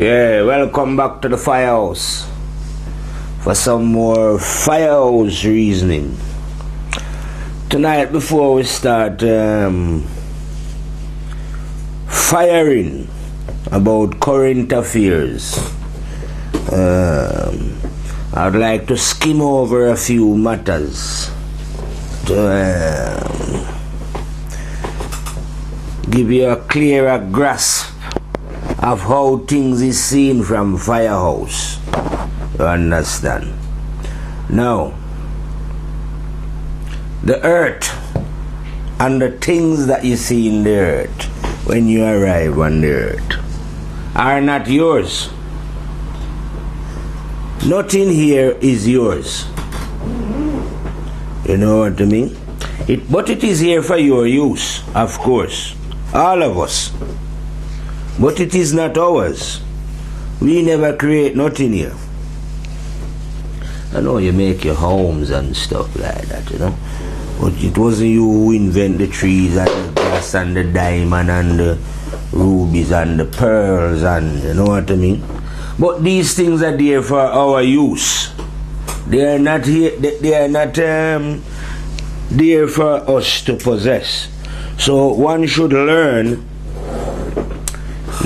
Yeah, welcome back to the firehouse for some more firehouse reasoning. Tonight, before we start firing about current affairs, I'd like to skim over a few matters to give you a clearer grasp of how things is seen from firehouse. You understand? Now, the earth and the things that you see in the earth when you arrive on the earth are not yours. Nothing here is yours. You know what I mean? But it is here for your use, of course. All of us. But it is not ours. We never create nothing here. I know you make your homes and stuff like that, you know. But it wasn't you who invent the trees and the glass and the diamond and the rubies and the pearls and, you know what I mean? But these things are there for our use. They are not here. They are not there for us to possess. So one should learn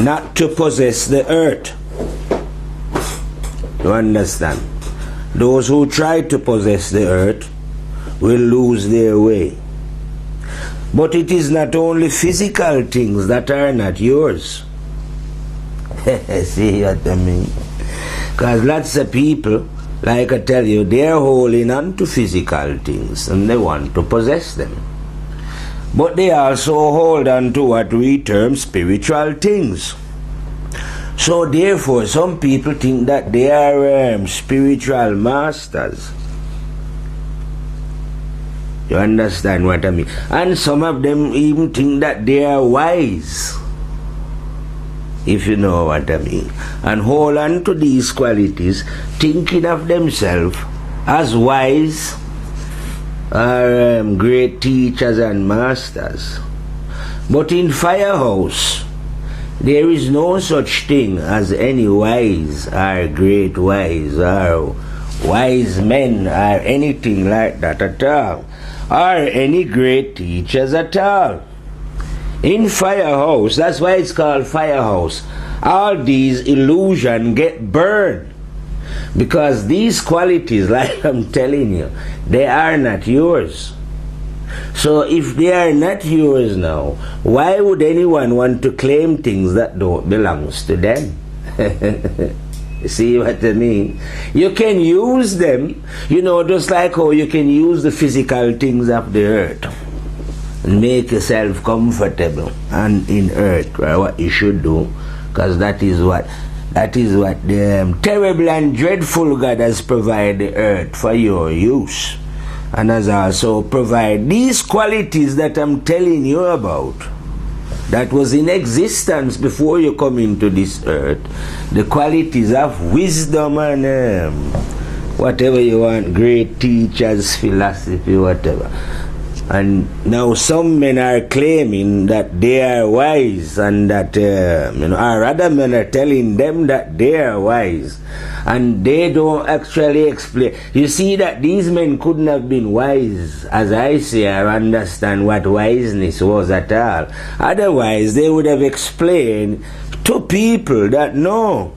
not to possess the earth. You understand? Those who try to possess the earth will lose their way. But it is not only physical things that are not yours. See what I mean? Because lots of people, like I tell you, they are holding on to physical things and they want to possess them. But they also hold on to what we term spiritual things. So therefore, some people think that they are spiritual masters. You understand what I mean? And some of them even think that they are wise, if you know what I mean. And hold on to these qualities, thinking of themselves as wise, are great teachers and masters. But in firehouse, there is no such thing as any wise or great wise or wise men or anything like that at all, or any great teachers at all. In firehouse, that's why it's called firehouse, all these illusions get burned. Because these qualities, like I'm telling you, they are not yours. So if they are not yours now, why would anyone want to claim things that don't belong to them? See what I mean? You can use them, you know, just like how you can use the physical things of the earth and make yourself comfortable and in earth, right? What you should do, because that is what the terrible and dreadful God has provided the earth for your use, and has also provided these qualities that I'm telling you about, that was in existence before you come into this earth, the qualities of wisdom and whatever you want, great teachers, philosophy, whatever. And now some men are claiming that they are wise, and that or other men are telling them that they are wise, and they don't actually explain. You see that these men couldn't have been wise, as I say, or understand what wiseness was at all. Otherwise, they would have explained to people that no,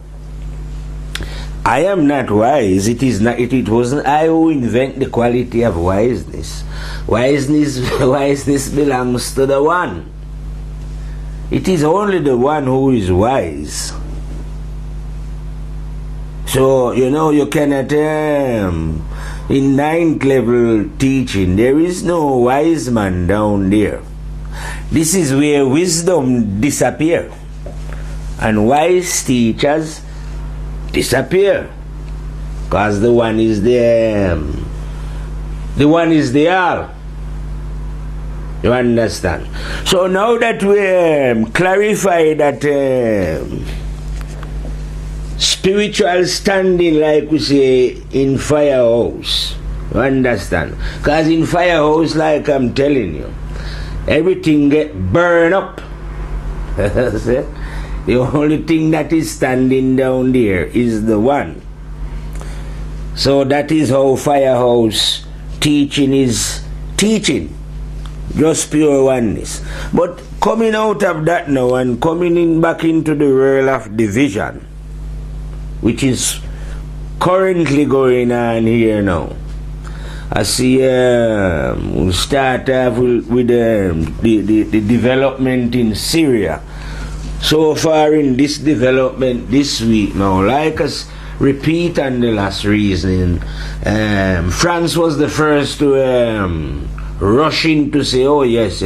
I am not wise. It wasn't I who invent the quality of wiseness. Wiseness belongs to the one. It is only the one who is wise. So, you know, you cannot, in ninth level teaching, there is no wise man down there. This is where wisdom disappears, and wise teachers disappear, because the one is the one is the all. You understand? So now that we clarify that spiritual standing, like we say, in firehouse, you understand? Because in firehouse, like I'm telling you, everything get burned up. The only thing that is standing down there is the one. So that is how Firehouse teaching is teaching. Just pure oneness. But coming out of that now and coming in back into the world of division, which is currently going on here now. I see we'll start off with the development in Syria. So far in this development this week now, like us repeat on the last reasoning, France was the first to rush in to say, oh yes,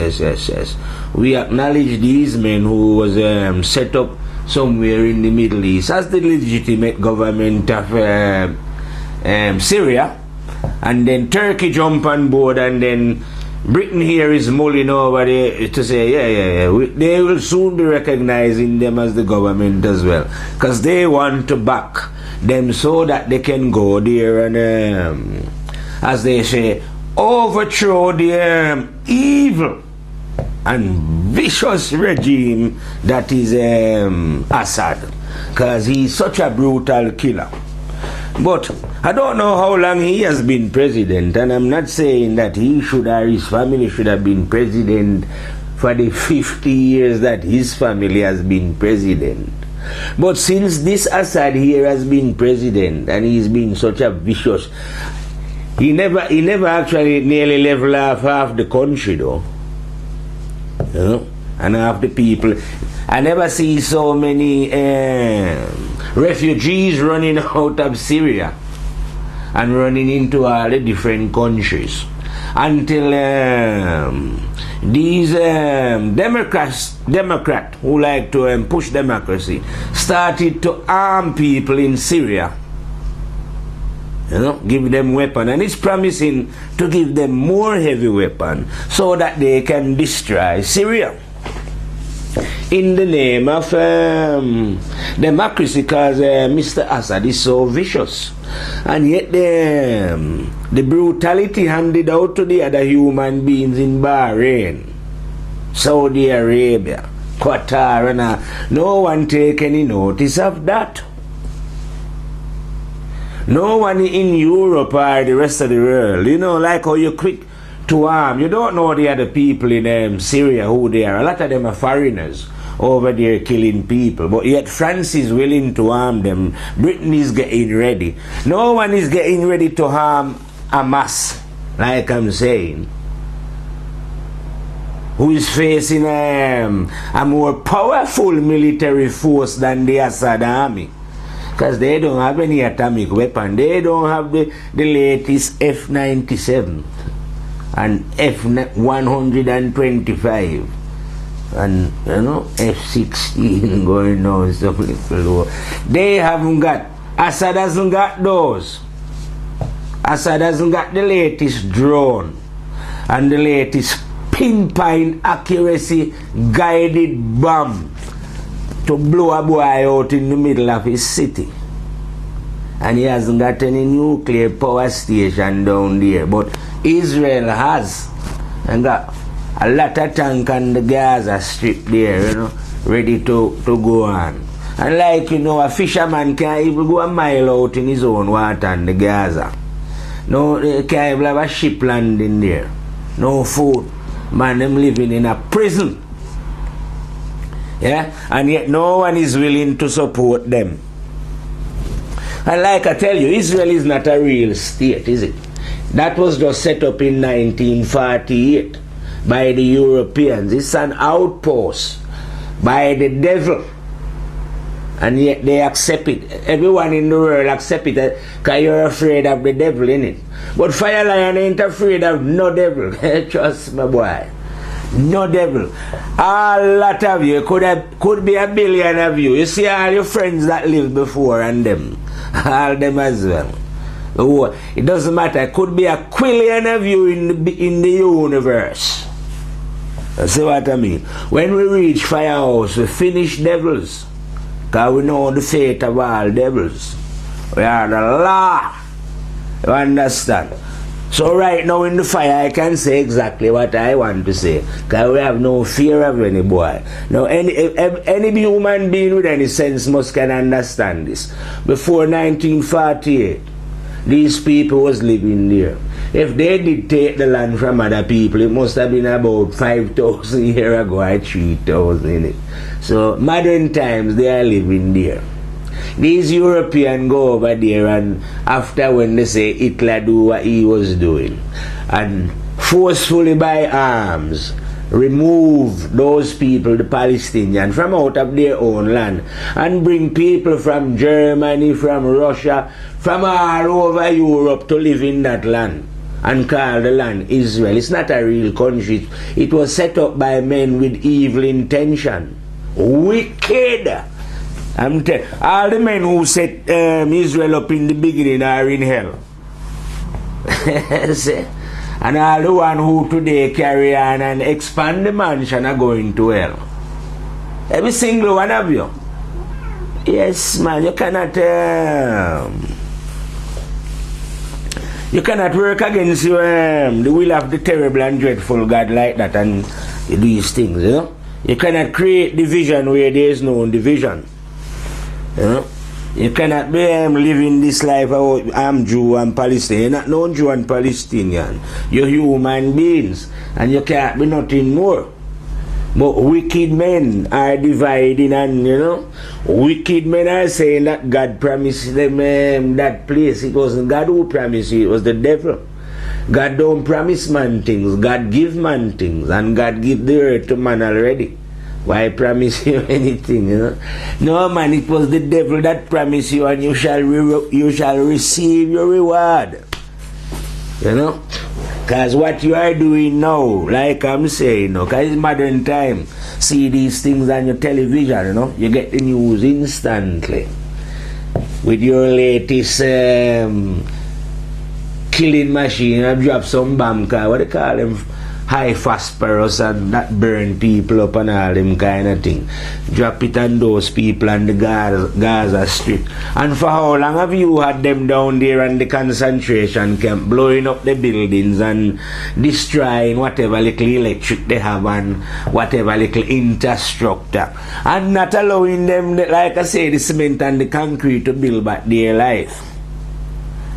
we acknowledge these men who was set up somewhere in the Middle East as the legitimate government of Syria, and then Turkey jump on board, and then Britain here is mulling over there to say, they will soon be recognizing them as the government as well, because they want to back them so that they can go there and, as they say, overthrow the evil and vicious regime that is Assad, because he's such a brutal killer. But I don't know how long he has been president, and I'm not saying that he should or his family should have been president for the 50 years that his family has been president. But since this Assad here has been president, and he's been such a vicious, he never actually nearly level off half the country though. You know? And half the people. I never see so many refugees running out of Syria and running into all the different countries until these Democrats who like to push democracy started to arm people in Syria. You know, give them weapon, and it's promising to give them more heavy weapon so that they can destroy Syria in the name of democracy, because Mr. Assad is so vicious, and yet the brutality handed out to the other human beings in Bahrain, Saudi Arabia, Qatar, and no one take any notice of that. No one in Europe or the rest of the world, you know, like how you quick to arm. You don't know the other people in Syria who they are. A lot of them are foreigners over there killing people, but yet France is willing to harm them. Britain is getting ready. No one is getting ready to harm Hamas, like I'm saying, who is facing a more powerful military force than the Assad army, because they don't have any atomic weapon. They don't have the latest F-97 and F-125 and, you know, F-16 going on stuff like that. They haven't got, Assad hasn't got those. Assad hasn't got the latest drone and the latest pinpoint accuracy guided bomb to blow a boy out in the middle of his city. And he hasn't got any nuclear power station down there, but Israel has, and got a lot of tank on the Gaza Strip there, you know, ready to go on. And like, you know, a fisherman can't even go a mile out in his own water in the Gaza. No, they can't even have a ship landing there. No food. Man, them living in a prison. Yeah? And yet no one is willing to support them. And like I tell you, Israel is not a real state, is it? That was just set up in 1948 by the Europeans. It's an outpost by the devil. And yet they accept it. Everyone in the world accept it because you're afraid of the devil, innit? But Fire Lion ain't afraid of no devil. Trust me, boy. No devil. A lot of you, could be a billion of you. You see all your friends that lived before and them. All them as well. Oh, it doesn't matter. It could be a quillion of you in the universe. You see what I mean? When we reach Firehouse, we finish devils. Because we know the fate of all devils. We are the law. You understand? So right now in the fire, I can say exactly what I want to say. Because we have no fear of any boy. Now, any human being with any sense must can understand this. Before 1948, these people was living there. If they did take the land from other people, it must have been about 5,000 years ago or 3,000 in it. So modern times, they are living there. These Europeans go over there, and after when they say Hitler do what he was doing and forcefully by arms remove those people, the Palestinians, from out of their own land and bring people from Germany, from Russia, from all over Europe to live in that land and call the land Israel. It's not a real country. It was set up by men with evil intention. Wicked. I'm telling all the men who set Israel up in the beginning are in hell. And all the one who today carry on and expand the mansion are going to hell. Every single one of you. Yes, man, you cannot work against the will of the terrible and dreadful God like that and you do these things, you know. You cannot create division where there is no division. You know? You cannot be living this life of I'm Jew and Palestinian. You're not no Jew and Palestinian. You're human beings and you can't be nothing more. But wicked men are dividing and, you know, wicked men are saying that God promised them that place. It wasn't God who promised you, it was the devil. God don't promise man things, God give man things, and God give the earth to man already. Why promise you anything, you know? No, man, it was the devil that promised you, and you shall receive your reward. You know? Because what you are doing now, like I'm saying, because it's modern time, see these things on your television, you know? You get the news instantly. With your latest killing machine, I drop some bomb car, what they call them? High phosphorus and that burn people up and all them kind of thing. Drop it on those people on the Gaza Strip. And for how long have you had them down there on the concentration camp, blowing up the buildings and destroying whatever little electric they have and whatever little infrastructure, and not allowing them, like I say, the cement and the concrete to build back their life?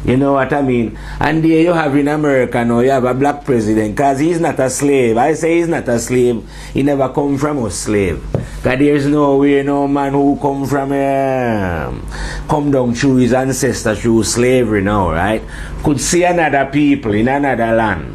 You know what I mean? And there you have in America now, you have a black president, because he's not a slave. I say he's not a slave. He never come from a slave. Because there's no way no man who come down through his ancestors through slavery now, right? Could see another people in another land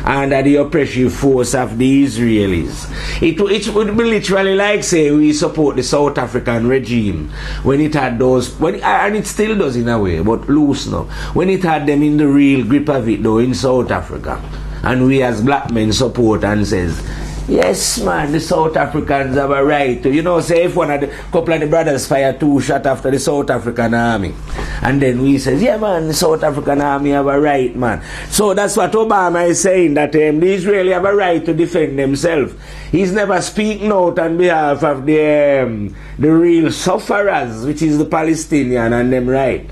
under the oppressive force of the Israelis. It would be literally like, say, we support the South African regime when it had those, and it still does in a way, but loose now. When it had them in the real grip of it though in South Africa, and we as black men support and says, yes, man, the South Africans have a right to, you know, say if one of the couple of the brothers fire 2 shots after the South African army, and then we says, yeah, man, the South African army have a right, man. So that's what Obama is saying, that the Israelis have a right to defend themselves. He's never speaking out on behalf of the real sufferers, which is the Palestinian and them right.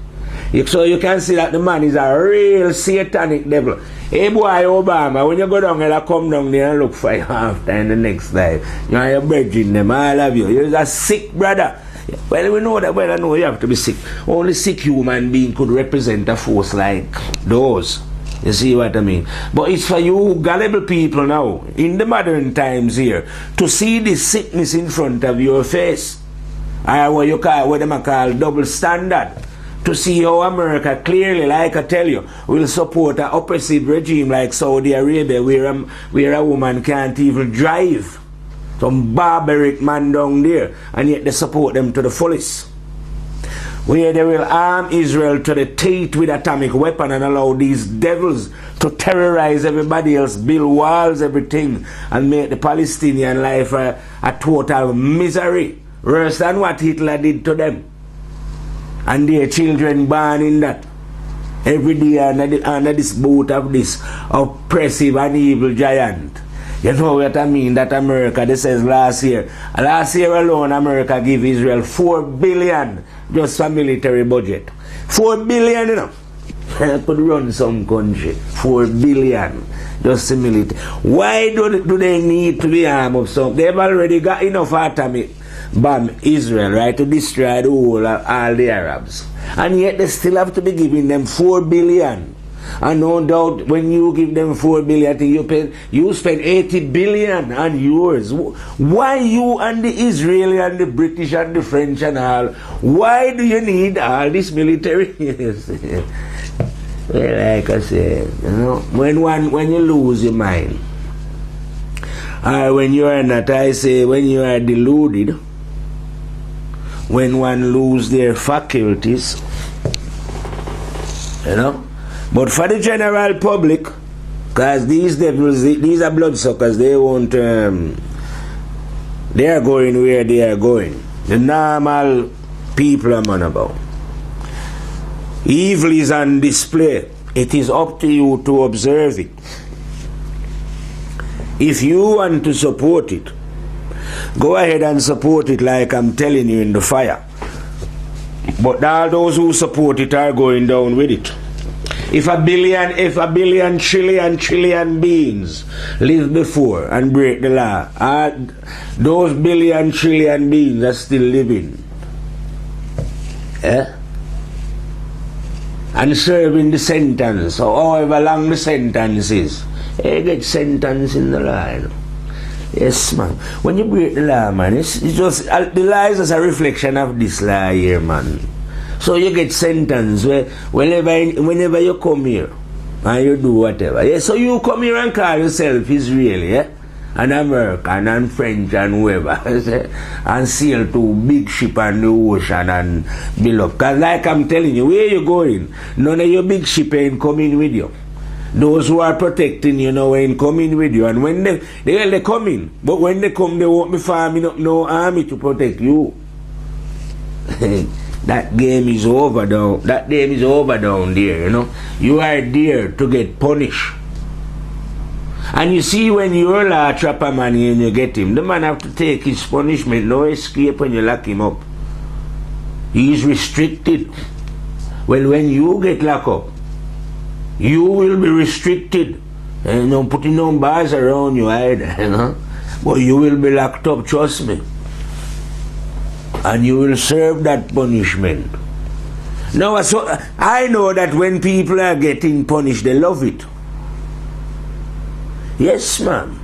So you can see that the man is a real satanic devil. Hey boy, Obama, when you go down there, come down there and look for you after in the next life. You are bridging them, all of you. You're a sick brother. Well, we know that, well, I know you have to be sick. Only sick human being could represent a force like those. You see what I mean? But it's for you gullible people now, in the modern times here, to see this sickness in front of your face. Or what them call double standard. To see how America clearly, like I tell you, will support an oppressive regime like Saudi Arabia, where a woman can't even drive. Some barbaric man down there, and yet they support them to the fullest. Where they will arm Israel to the teeth with atomic weapon and allow these devils to terrorize everybody else, build walls, everything, and make the Palestinian life a total misery, worse than what Hitler did to them. And their children born in that every day under this boot of this oppressive and evil giant. You know what I mean? That America, this says last year alone, America gave Israel $4 billion just for military budget. $4 billion, you know. could run some country. 4 billion. Just the military. Why do they need to be armed up some? They've already got enough atomic bomb Israel, right, to destroy the whole of all the Arabs. And yet they still have to be giving them 4 billion. And no doubt when you give them 4 billion, you spend 80 billion on yours. Why you and the Israeli and the British and the French and all? Why do you need all this military? Well, like I said, you know, when you lose your mind, or when you are not, I say, when you are deluded, when one lose their faculties, you know. But for the general public, because these devils, these are bloodsuckers, they won't, they are going where they are going. The normal people I'm on about. Evil is on display. It is up to you to observe it. If you want to support it, go ahead and support it like I'm telling you in the fire. But all those who support it are going down with it. If a billion trillion beings live before and break the law, those billion trillion beings are still living. And serving the sentence, or however long the sentence is. They get sentenced in the law, you know. Yes, man. When you break the law, man, it's just, the law is just a reflection of this law here, man. So you get sentenced whenever you come here and you do whatever. Yeah? So you come here and call yourself Israeli, yeah? And American and French and whoever, and sail to big ship on the ocean and build up. Because like I'm telling you, where you going? None of your big ship ain't coming with you. Those who are protecting you now ain't coming with you. And when they come in, but when they come, they won't be farming up no army to protect you. That game is over down. That game is over down there, you know. You are there to get punished. And you see when you're a trapper man and you get him, the man have to take his punishment, no escape when you lock him up. He is restricted. Well, when you get locked up, you will be restricted. And no putting no bars around you either, you know. But you will be locked up, trust me. And you will serve that punishment. Now, so I know that when people are getting punished, they love it. Yes, ma'am.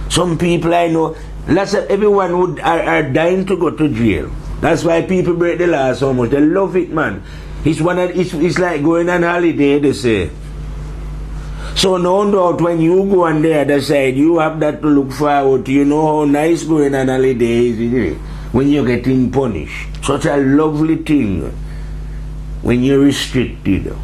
Some people I know, everyone are dying to go to jail. That's why people break the law so much. They love it, man. It's like going on holiday, they say. So no doubt when you go on the other side, you have that to look forward to. You know how nice going on holiday is, isn't it? When you're getting punished. Such a lovely thing when you're restricted.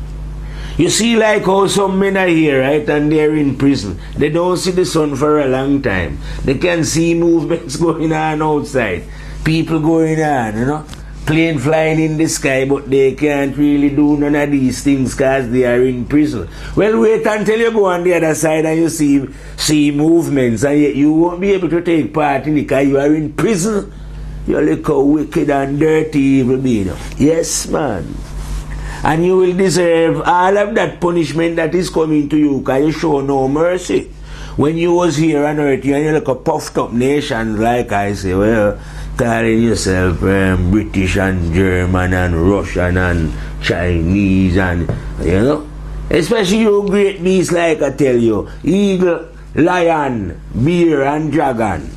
You see like how some men are here, right, and they're in prison. They don't see the sun for a long time. They can see movements going on outside. People going on, you know. Plane flying in the sky, but they can't really do none of these things because they are in prison. Well, wait until you go on the other side and you see movements, and yet you won't be able to take part in it because you are in prison. You look how wicked and dirty evil being. Yes, man. And you will deserve all of that punishment that is coming to you because you show no mercy. When you was here on earth, you look a puffed up nation, like I say, well, calling yourself British and German and Russian and Chinese and, you know. Especially you great beasts like I tell you. Eagle, lion, bear and dragon.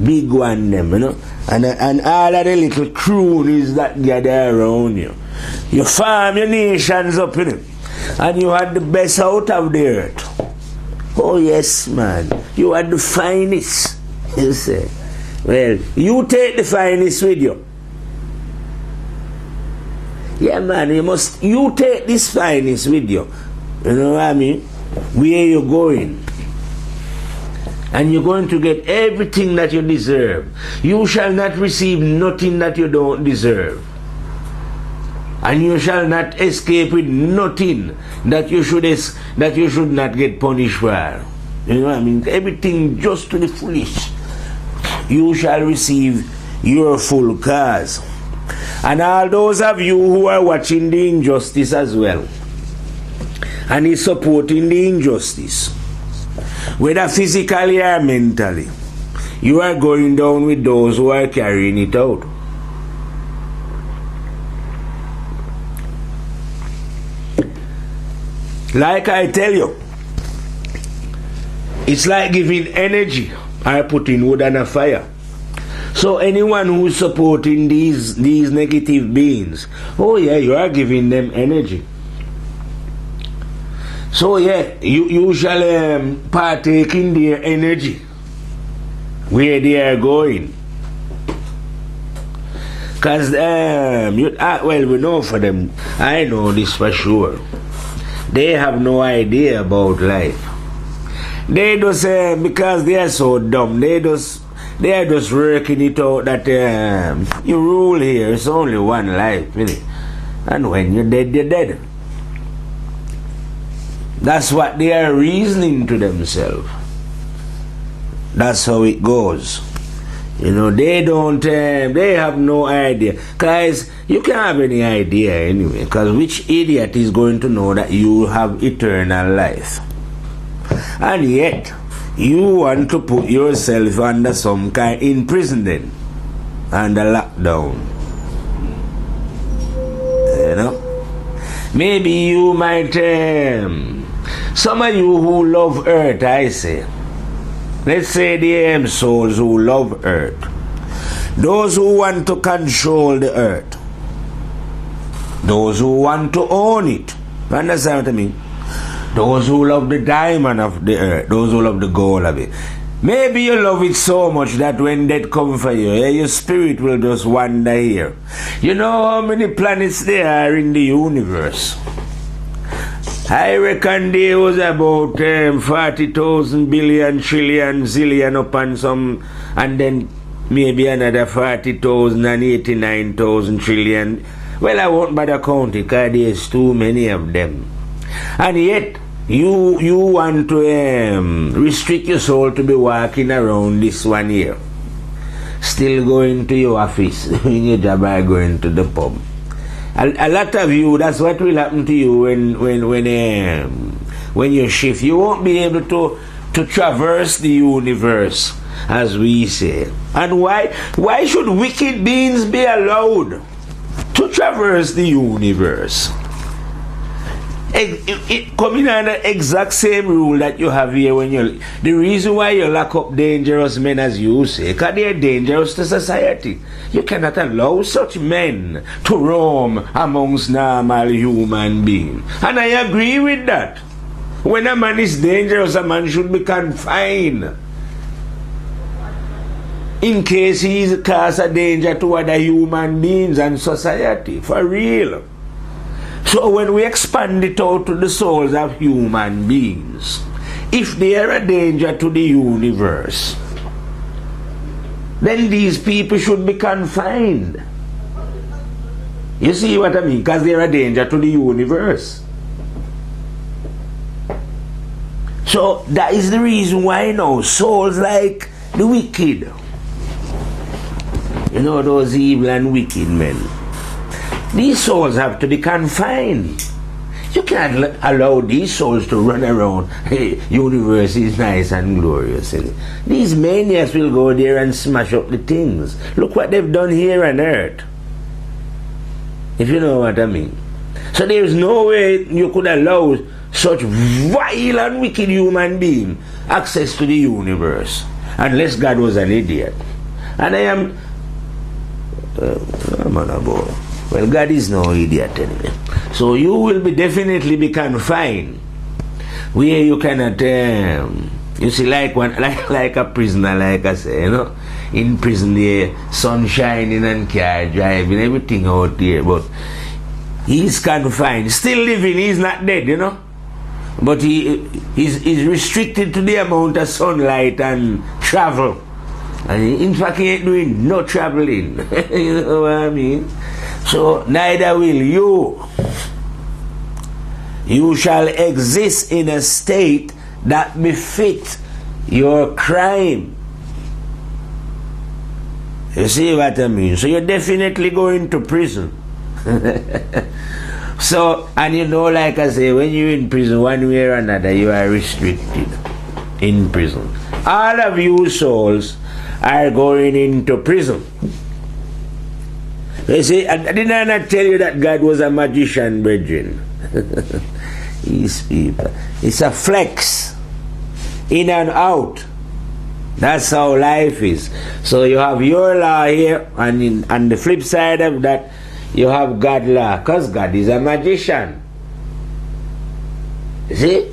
Big one them, you know. And all of the little croonies that gather around you. You farm your nations up in it. And you had the best out of the earth. Oh yes, man. You had the finest. You say. Well, you take the finest with you. Yeah, man, you take this finest with you. You know what I mean? Where you going? And you're going to get everything that you deserve. You shall not receive nothing that you don't deserve. And you shall not escape with nothing that you should not get punished for. You know what I mean? Everything just to the fullest. You shall receive your full cause. And all those of you who are watching the injustice as well, and is supporting the injustice, whether physically or mentally, you are going down with those who are carrying it out. Like I tell you, it's like giving energy or putting wood on a fire. So anyone who's supporting these negative beings, oh yeah, you are giving them energy. So yeah, you shall partake in their energy where they are going. Because, well, we know for them, I know this for sure, they have no idea about life. They just, because they are so dumb, they are just working it out that you rule here, it's only one life, really. And when you're dead, you're dead. That's what they are reasoning to themselves. That's how it goes. You know, they don't, they have no idea. Guys, you can't have any idea anyway. Because which idiot is going to know that you have eternal life? And yet, you want to put yourself under some kind of imprisonment, under lockdown. You know? Maybe you might, some of you who love earth, I say, let's say the souls who love earth, those who want to control the earth, those who want to own it, understand what I mean? Those who love the diamond of the earth, those who love the gold of it. Maybe you love it so much that when death comes for you, your spirit will just wander here. You know how many planets there are in the universe? I reckon there was about 40,000 billion, trillion, zillion upon some, and then maybe another 40,000 and 89,000 trillion. Well, I won't bother count it because there's too many of them. And yet, you want to restrict your soul to be walking around this one here. Still going to your office, in your job, or going to the pub. A lot of you, that's what will happen to you when you shift. You won't be able to traverse the universe, as we say. And why should wicked beings be allowed to traverse the universe? It coming on the exact same rule that you have here when you. The reason why you lock up dangerous men, as you say, because they are dangerous to society. You cannot allow such men to roam amongst normal human beings. And I agree with that. When a man is dangerous, a man should be confined in case he is cause a danger to other human beings and society. For real. So when we expand it out to the souls of human beings, if they are a danger to the universe, then these people should be confined. You see what I mean? Because they are a danger to the universe. So that is the reason why now souls like the wicked, you know, those evil and wicked men, these souls have to be confined. You can't allow these souls to run around. Hey, universe is nice and glorious. These maniacs will go there and smash up the things. Look what they've done here on earth. If you know what I mean. So there is no way you could allow such vile and wicked human being access to the universe, unless God was an idiot. And I am... Well, God is no idiot anyway. So you will definitely be confined, where you cannot, you see, like a prisoner, like I say, you know, in prison there, sun shining and car driving, everything out there, but he's confined, still living, he's not dead, you know, but he's restricted to the amount of sunlight and travel. And in fact, he ain't doing no traveling. You know what I mean? So neither will you. You shall exist in a state that befits your crime. You see what I mean? So you're definitely going to prison. So, and you know, like I say, when you're in prison, one way or another, you are restricted in prison. All of you souls are going into prison. You see, did I not tell you that God was a magician, brethren? These people. It's a flex. In and out. That's how life is. So you have your law here, and on the flip side of that, you have God's law. Because God is a magician. See?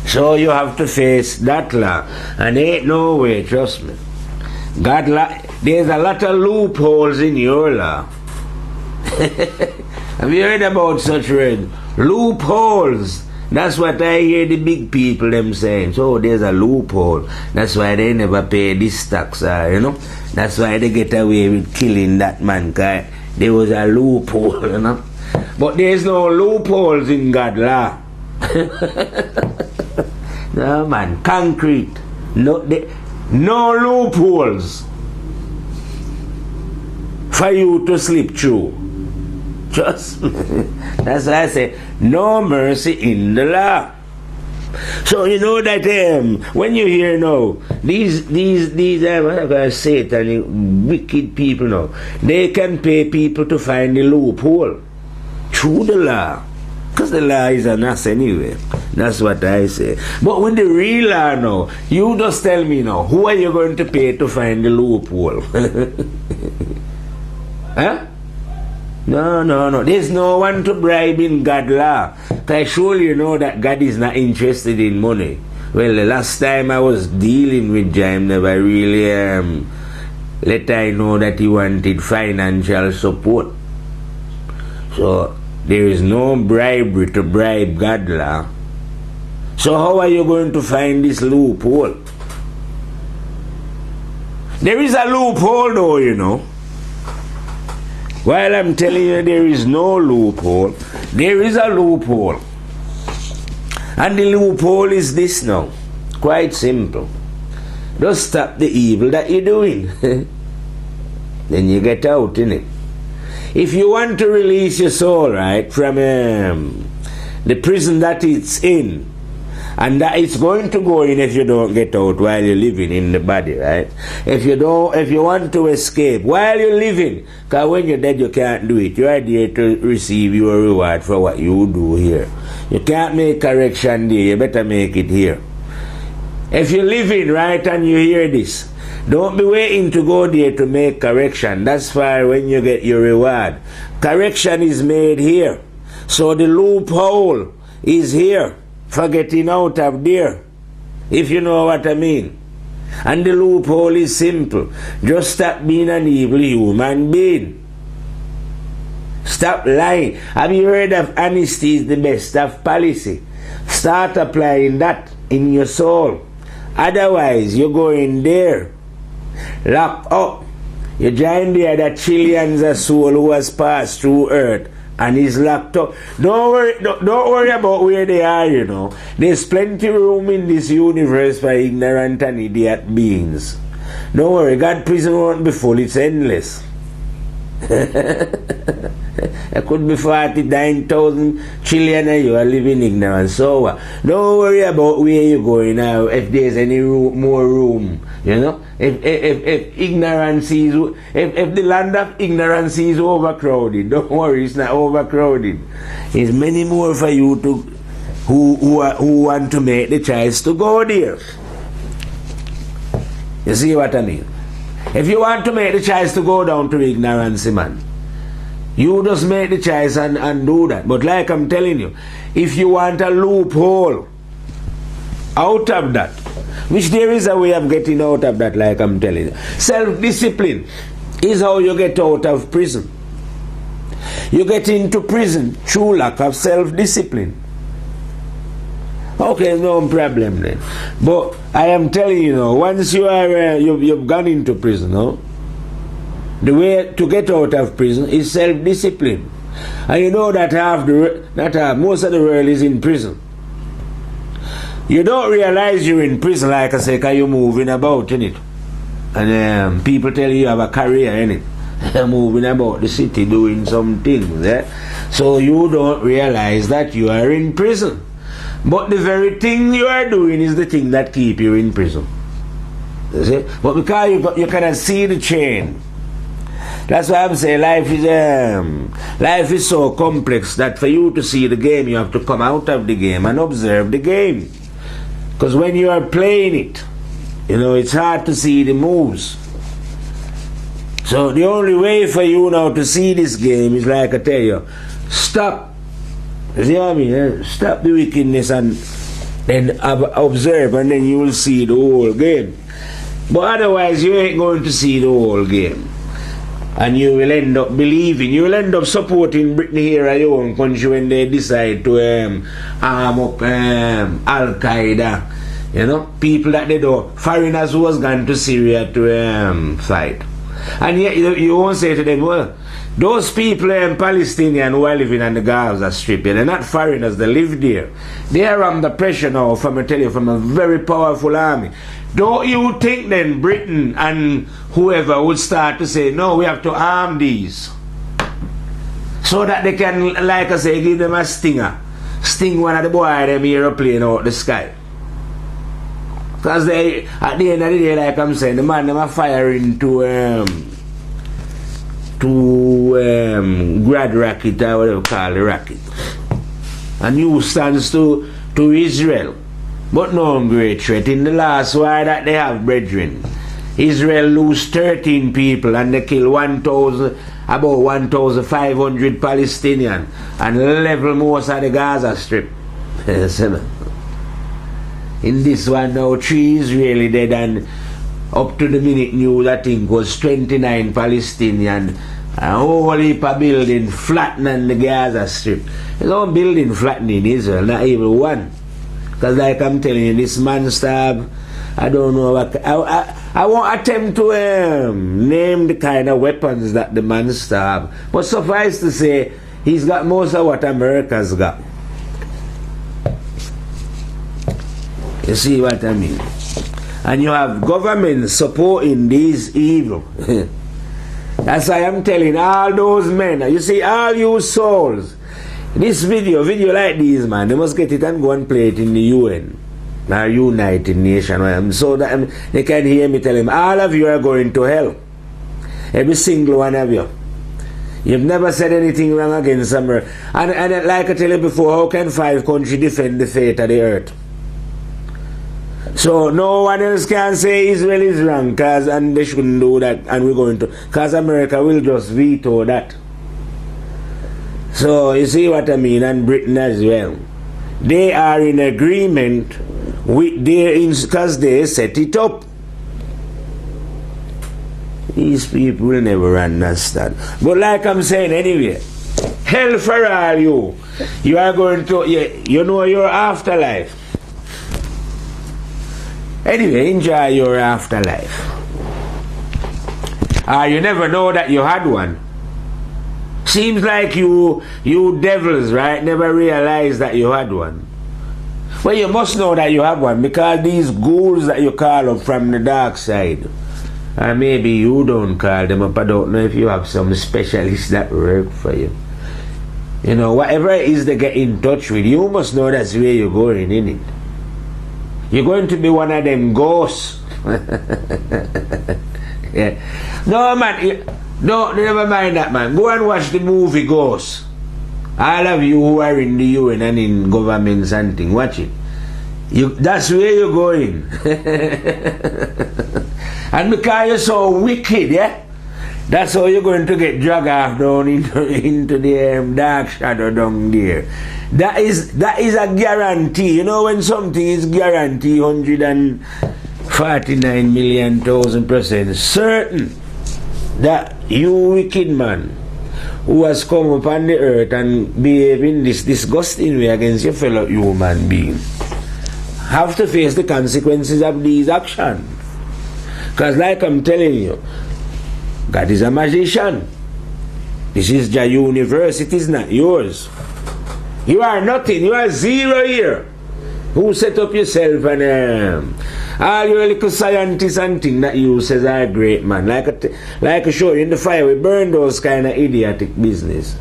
So you have to face that law. And ain't no way, trust me. God law, there's a lot of loopholes in your law. Have you heard about such word? Loopholes. That's what I hear the big people them saying. So there's a loophole. That's why they never pay this tax, you know. That's why they get away with killing that man. Cause there was a loophole, you know. But there's no loopholes in God's law. No man, concrete. No loopholes for you to slip through. Just that's why I say no mercy in the law. So you know that when you hear now these satanic wicked people now, they can pay people to find the loophole through the law, because the law is an ass anyway. That's what I say. But with the real law now, you just tell me now, who are you going to pay to find the loophole? Huh? No. There's no one to bribe in God's law. Because surely you know that God is not interested in money. Well, the last time I was dealing with James, never really let I know that he wanted financial support. So there is no bribery to bribe God's law. So how are you going to find this loophole? There is a loophole though, you know. While I'm telling you there is no loophole, there is a loophole. And the loophole is this now. Quite simple. Just stop the evil that you're doing. Then you get out, innit? If you want to release your soul, right, from the prison that it's in, and that it's going to go in if you don't get out while you're living in the body, right? If you want to escape while you're living, because when you're dead you can't do it. You are there to receive your reward for what you do here. You can't make correction there, you better make it here. If you're living, right, and you hear this, don't be waiting to go there to make correction. That's for when you get your reward. Correction is made here. So the loophole is here for getting out of there, if you know what I mean. And the loophole is simple. Just stop being an evil human being. Stop lying. Have you heard of honesty is the best of policy? Start applying that in your soul. Otherwise, you're going there, locked up. You join there that trillions of souls who has passed through earth and is locked up. Don't worry about where they are, you know. There's plenty room in this universe for ignorant and idiot beings. Don't worry, God's prison won't be full, it's endless. There could be 49,000 trillion of you are living ignorance. So don't worry about where you're going now, if there's any more room, you know. If ignorance is, if the land of ignorance is overcrowded, don't worry, it's not overcrowded. There's many more for you to who want to make the choice to go there. You see what I mean? If you want to make the choice to go down to ignorance, man, you just make the choice and do that. But like I'm telling you, if you want a loophole out of that, which there is a way of getting out of that, like I'm telling you, self-discipline is how you get out of prison. You get into prison through lack of self-discipline. Okay, no problem then. But I am telling you now, once you are you've gone into prison, no? The way to get out of prison is self-discipline. And you know that most of the world is in prison. You don't realize you're in prison, like I say, because you're moving about in it. And people tell you have a career in it. Moving about the city doing some things. So you don't realize that you are in prison. But the very thing you are doing is the thing that keep you in prison. You see? But because you cannot see the chain. That's why I'm saying life is so complex that for you to see the game, you have to come out of the game and observe the game. Because when you are playing it, it's hard to see the moves. So the only way for you now to see this game is like I tell you, stop. You see what I mean? Stop the wickedness and then observe, and then you will see the whole game. But otherwise you ain't going to see the whole game. And you will end up believing, you will end up supporting Britain here at your own country when they decide to arm up Al-Qaeda. People that they do, foreigners who was gone to Syria to fight. And yet you won't say to them, well, those people Palestinians who are living on the Gaza Strip, they're not foreigners, they live there. They are under pressure now, from a very powerful army. Don't you think then Britain and whoever would start to say, no, we have to arm these, so that they can, like I say, give them a stinger, sting one of the boy them aeroplane out the sky. Because they, at the end of the day, like I'm saying, the man them are firing to grad rocket or whatever you call the rocket. And you stands to Israel. But no great threat. In the last war that they have, brethren, Israel lose 13 people and they kill about 1,500 Palestinians and level most of the Gaza Strip. In this one now, 3 Israeli dead, and up to the minute news I think was 29 Palestinians. A whole heap of building flattening the Gaza Strip. There's no building flattening in Israel, not even one. Because like I'm telling you, this man stab, I don't know what, I won't attempt to name the kind of weapons that the man stab. But suffice to say, he's got most of what America's got. You see what I mean? And you have government supporting these evil. That's why I'm telling all those men, you see, all you souls, this video like these, man, they must get it and go and play it in the UN, our United Nations, so that they can hear me tell them, all of you are going to hell. Every single one of you. You've never said anything wrong against America. And like I tell you before, how can 5 countries defend the fate of the earth? So no one else can say Israel is wrong, and they shouldn't do that, and we're going to, because America will just veto that. So you see what I mean, and Britain as well. They are in agreement with because they set it up. These people will never understand. But like I'm saying anyway, hell for all you. You are going to, you know your afterlife. Anyway, enjoy your afterlife. You never know that you had one. Seems like you devils, right, never realized that you had one. Well, you must know that you have one, because these ghouls that you call up from the dark side, or maybe you don't call them up, I don't know if you have some specialists that work for you. Whatever it is they get in touch with, you must know that's where you're going, innit? You're going to be one of them ghosts. Yeah. No, man. No, never mind that, man. Go and watch the movie Ghosts. All of you who are in the UN and in governments and things, watch it. That's where you're going. And because you're so wicked, yeah, that's how you're going to get dragged off down into the dark shadow down there. That is a guarantee. When something is guaranteed 149,000,000% certain that you wicked man who has come upon the earth and behave in this disgusting way against your fellow human being have to face the consequences of these actions. Because like I'm telling you, God is a magician. This is your universe, it is not yours. You are nothing, you are zero here. Who set up yourself and all your little scientists and things that you says are great, man. Like I show you in the fire, we burn those kind of idiotic business.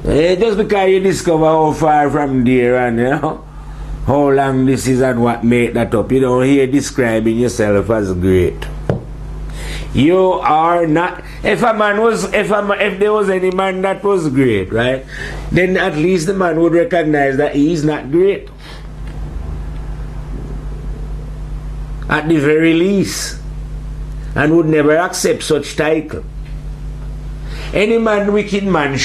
Just because you discover how far from there and how long this is and what made that up, you don't hear describing yourself as great. You are not. If there was any man that was great, right, then at least the man would recognize that he is not great. At the very least, and would never accept such title. Any man, wicked man,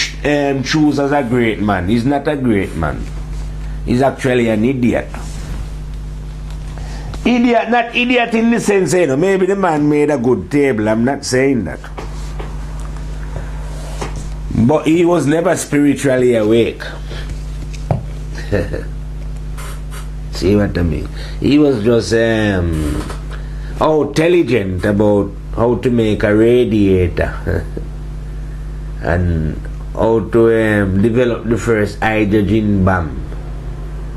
choose as a great man is not a great man. He's actually an idiot. Idiot, not idiot in the sense, maybe the man made a good table. I'm not saying that. But he was never spiritually awake. See what I mean? He was just intelligent about how to make a radiator and how to develop the first hydrogen bomb.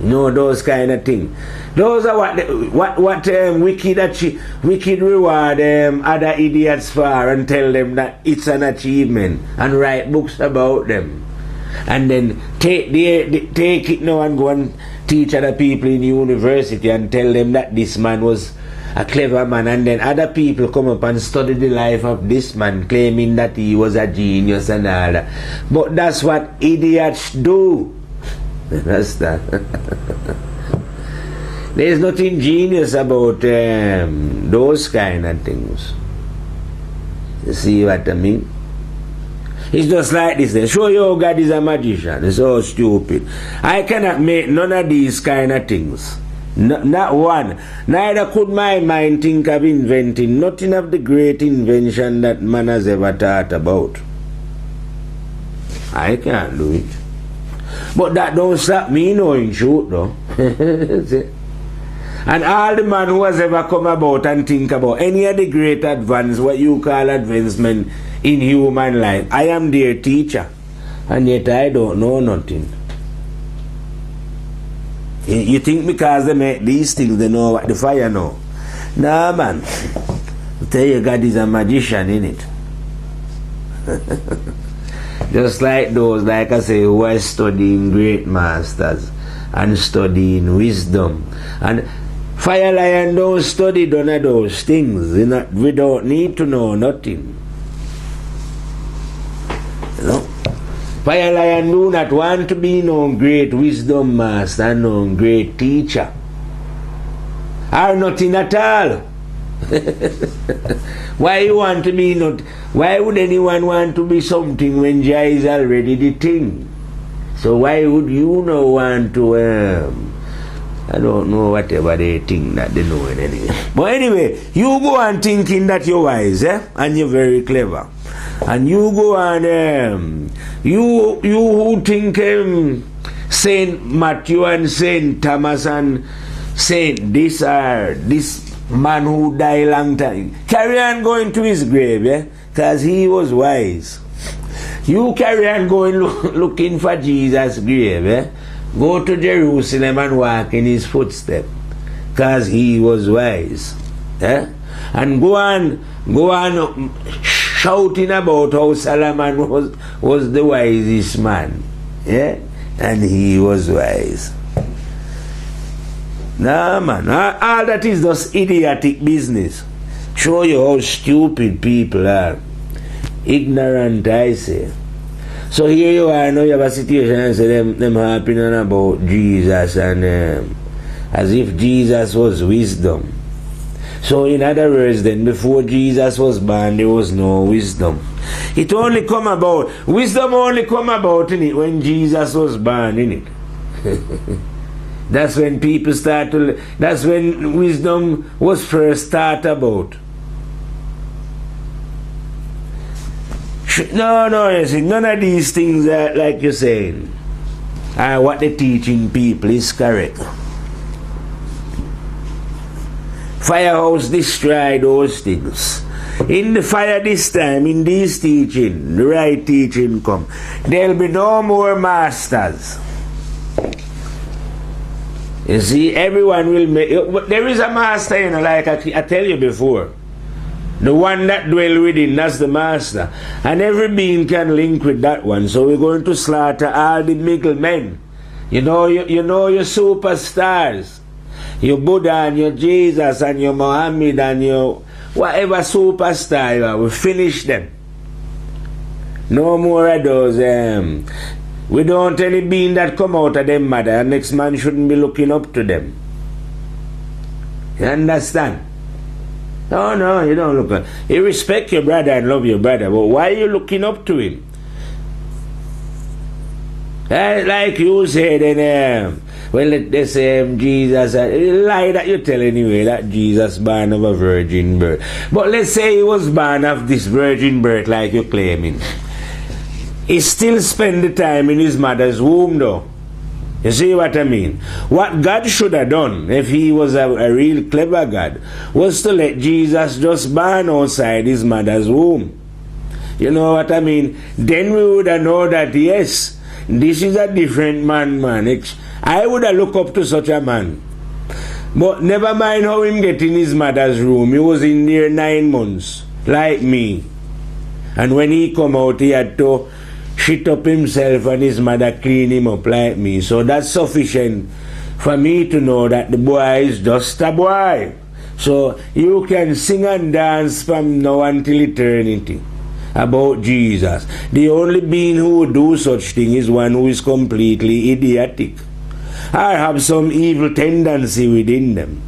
Those kind of things. Those are what wicked reward other idiots for and tell them that it's an achievement and write books about them. And then take it now and go and teach other people in university and tell them that this man was a clever man, and then other people come up and study the life of this man claiming that he was a genius and all that. But that's what idiots do. Understand? There's nothing genius about those kind of things. You see what I mean? It's just like this. They show you how God is a magician. It's so stupid. I cannot make none of these kind of things. Not one. Neither could my mind think of inventing nothing of the great invention that man has ever thought about. I can't do it. But that don't stop me knowing truth though. And all the man who has ever come about and think about any of the great advance, what you call advancement in human life, I am their teacher. And yet I don't know nothing. You think because they make these things, they know what the fire know? Nah, man. I tell you, God is a magician, innit? Just like those, like I say, who are studying great masters and studying wisdom. And Fire Lion don't study none of those things. We don't need to know nothing. Fire Lion do not want to be no great wisdom master, no great teacher, or nothing at all. Why you want to be not? Why would anyone want to be something when Jah is already the thing? So why would you not want to? I don't know whatever they think that they know anyway. But anyway, you go on thinking that you're wise, and you're very clever. And you go on, you who think Saint Matthew and Saint Thomas and Saint this or this man who died long time, carry on going to his grave, because he was wise. You carry on going looking for Jesus' grave, go to Jerusalem and walk in his footsteps, because he was wise. And go on shouting about how Solomon was the wisest man. And he was wise. Nah, man. All that is just idiotic business. Show you how stupid people are. Ignorant, I say. So here you are, now you have a situation and say them harping on about Jesus and as if Jesus was wisdom. So in other words then, before Jesus was born, there was no wisdom. It only come about, wisdom only come about in it when Jesus was born in it. That's when people start to, that's when wisdom was first thought about. No, you see, none of these things are, like you're saying, what they're teaching people is correct. Firehouse destroy those things. In the fire this time, in this teaching, the right teaching come, there'll be no more masters. You see, everyone will make, there is a master, like I tell you before. The one that dwell within, that's the master. And every being can link with that one. So we're going to slaughter all the middlemen. You know your superstars. Your Buddha and your Jesus and your Muhammad and your whatever superstar you are. We finish them. No more of those. We don't want any being that come out of them mother. And next man shouldn't be looking up to them. You understand? No, you don't look up. You respect your brother and love your brother, but why are you looking up to him? Like you said, well, they say Jesus, lie that you tell anyway, that Jesus born of a virgin birth. But let's say he was born of this virgin birth like you're claiming. He still spent the time in his mother's womb though. You see what I mean? What God should have done, if he was a real clever God, was to let Jesus just born outside his mother's womb. You know what I mean? Then we would have known that, yes, this is a different man. I would have looked up to such a man. But never mind how him get in his mother's room. He was in there 9 months, like me. And when he come out, he had to shit up himself and his mother clean him up like me. So that's sufficient for me to know that the boy is just a boy. So you can sing and dance from now until eternity about Jesus. The only being who would do such thing is one who is completely idiotic or have some evil tendency within them.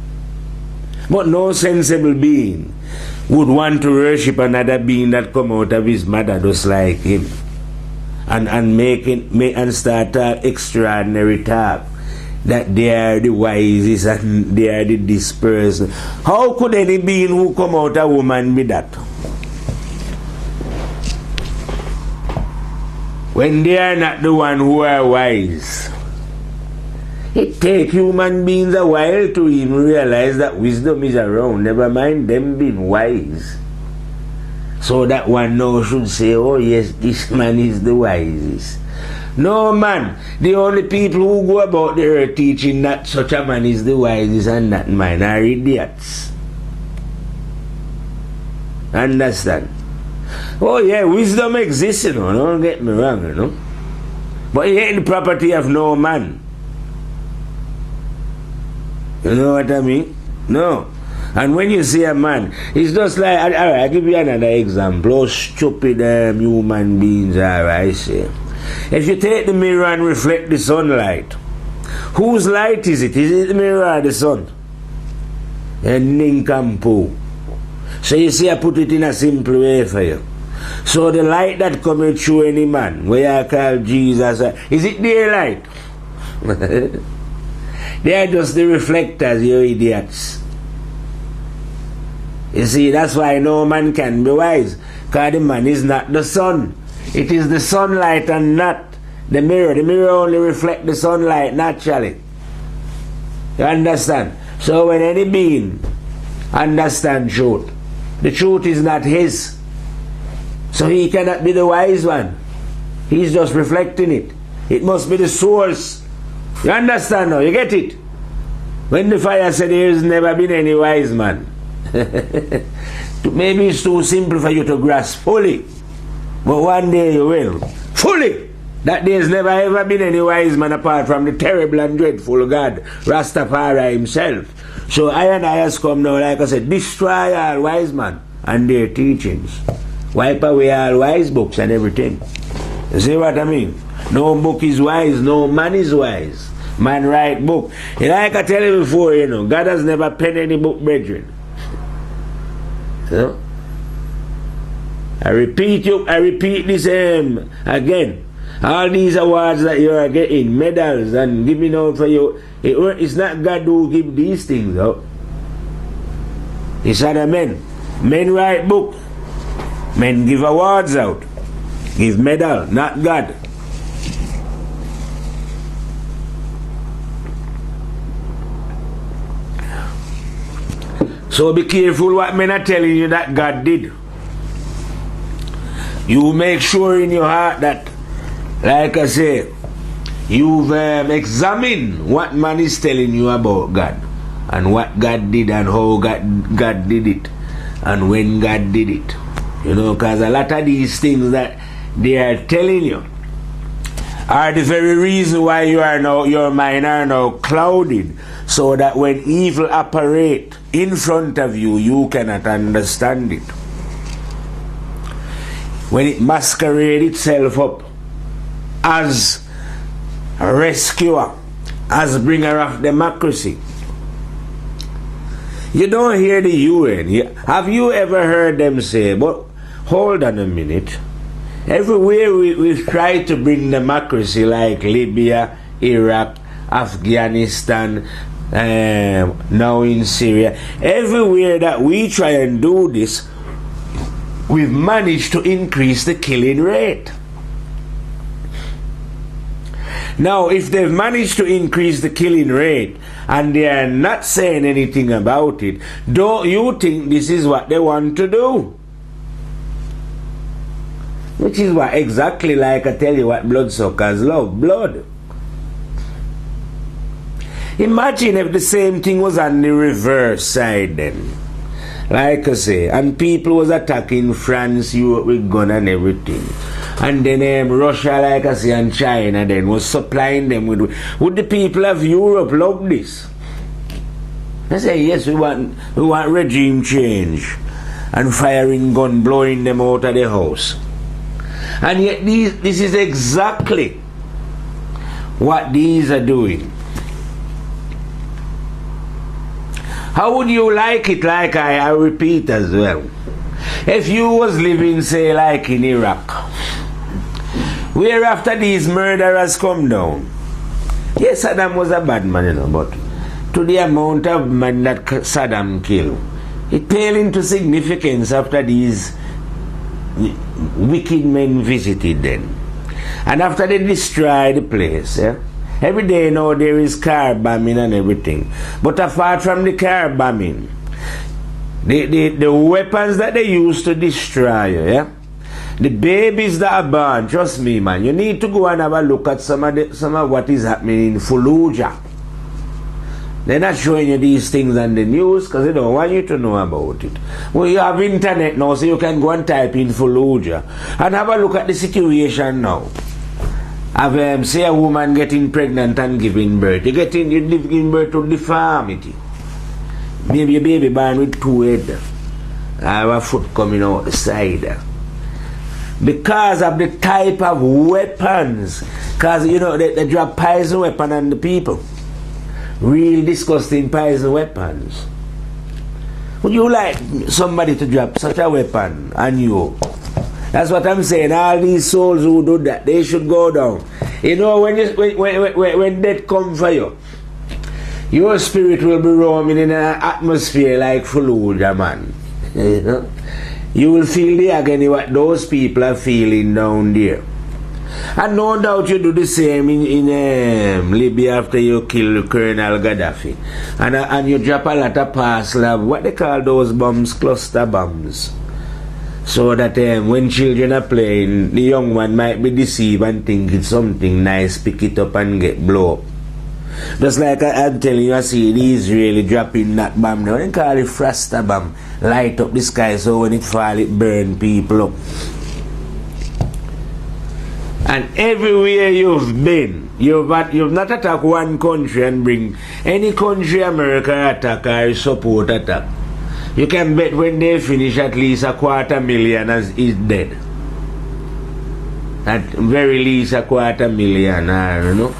But no sensible being would want to worship another being that come out of his mother just like him. And start extraordinary talk that they are the wisest and they are the dispersed. How could any being who come out a woman be that? When they are not the one who are wise. It takes human beings a while to even realize that wisdom is around. Never mind them being wise. So that one now should say, oh yes, this man is the wisest. No man, the only people who go about the earth teaching that such a man is the wisest and that man are idiots. Understand? Oh yeah, wisdom exists, you know, don't get me wrong, you know. But it ain't the property of no man. You know what I mean? No. And when you see a man, it's just like, I'll give you another example. How stupid human beings are, I say. If you take the mirror and reflect the sunlight, whose light is it? Is it the mirror or the sun? And nincompoop. So you see, I put it in a simple way for you. So the light that comes through any man, where I call Jesus, is it their light? They are just the reflectors, you idiots. You see, that's why no man can be wise. Because the man is not the sun. It is the sunlight and not the mirror. The mirror only reflects the sunlight naturally. You understand? So when any being understands truth, the truth is not his. So he cannot be the wise one. He's just reflecting it. It must be the source. You understand now? You get it? When the fire said there has never been any wise man. Maybe it's too simple for you to grasp fully, but one day you will fully. That there has never ever been any wise man apart from the terrible and dreadful God Rastafari himself. So I and I has come now, like I said, destroy all wise man and their teachings, wipe away all wise books and everything. You see what I mean? No book is wise, no man is wise. Man write book. Like I tell you before, you know, God has never penned any book, brethren. So, I repeat this again. All these awards that you are getting, medals and giving out for you, it's not God who give these things out. It's other men. Men write book. Men give awards out. Give medal, not God. So be careful what men are telling you that God did. You make sure in your heart that, like I say, you've examined what man is telling you about God and what God did and how God did it. and when God did it. You know, because a lot of these things that they are telling you are the very reason why your mind are now clouded, so that when evil operate in front of you, you cannot understand it. When it masquerades itself up as a rescuer, as bringer of democracy. You don't hear the UN. Have you ever heard them say, but hold on a minute, everywhere we've tried to bring democracy, like Libya, Iraq, Afghanistan, now in Syria, everywhere that we try and do this, we've managed to increase the killing rate. Now, if they've managed to increase the killing rate and they are not saying anything about it, don't you think this is what they want to do? Which is what exactly like I tell you what bloodsuckers love, blood. Imagine if the same thing was on the reverse side then. Like I say, and people was attacking France, Europe with gun and everything. And then Russia, like I say, and China then was supplying them with... Would the people of Europe love this? They say, yes, we want regime change. And firing gun, blowing them out of the house. And yet this is exactly what these are doing. How would you like it, like I repeat as well, if you was living, say, like in Iraq, where after these murderers come down, yes, Saddam was a bad man, you know, but to the amount of men that Saddam killed, it paled into significance after these wicked men visited them. And after they destroyed the place, yeah, every day now there is car bombing and everything. But apart from the car bombing, the weapons that they use to destroy you, yeah, the babies that are born, trust me, man, you need to go and have a look at some of what is happening in Fallujah. They're not showing you these things on the news because they don't want you to know about it. Well, you have internet now, so you can go and type in Fallujah and have a look at the situation now. Have say a woman getting pregnant and giving birth. You're giving birth to deformity. Maybe a baby born with 2 heads. I have a foot coming out the side. Because of the type of weapons. Because, you know, they drop poison weapon on the people. Real disgusting poison weapons. Would you like somebody to drop such a weapon on you? That's what I'm saying. All these souls who do that, they should go down. You know, when death comes for you, your spirit will be roaming in an atmosphere like Fallujah, man. You know? You will feel the agony what those people are feeling down there. And no doubt you do the same in Libya after you kill Colonel Gaddafi. And you drop a lot of parcel of what they call those bombs, cluster bombs. So that when children are playing, the young one might be deceived and think it's something nice, pick it up and get blow up. Just like I'm telling you, I see the Israeli dropping that bomb now. They call it Frasta bomb. Light up the sky so when it fall, it burn people up. And everywhere you've been, you've not attacked one country and bring any country America attack or support attack. You can bet when they finish at least 250,000 is dead. At very least 250,000, I don't know.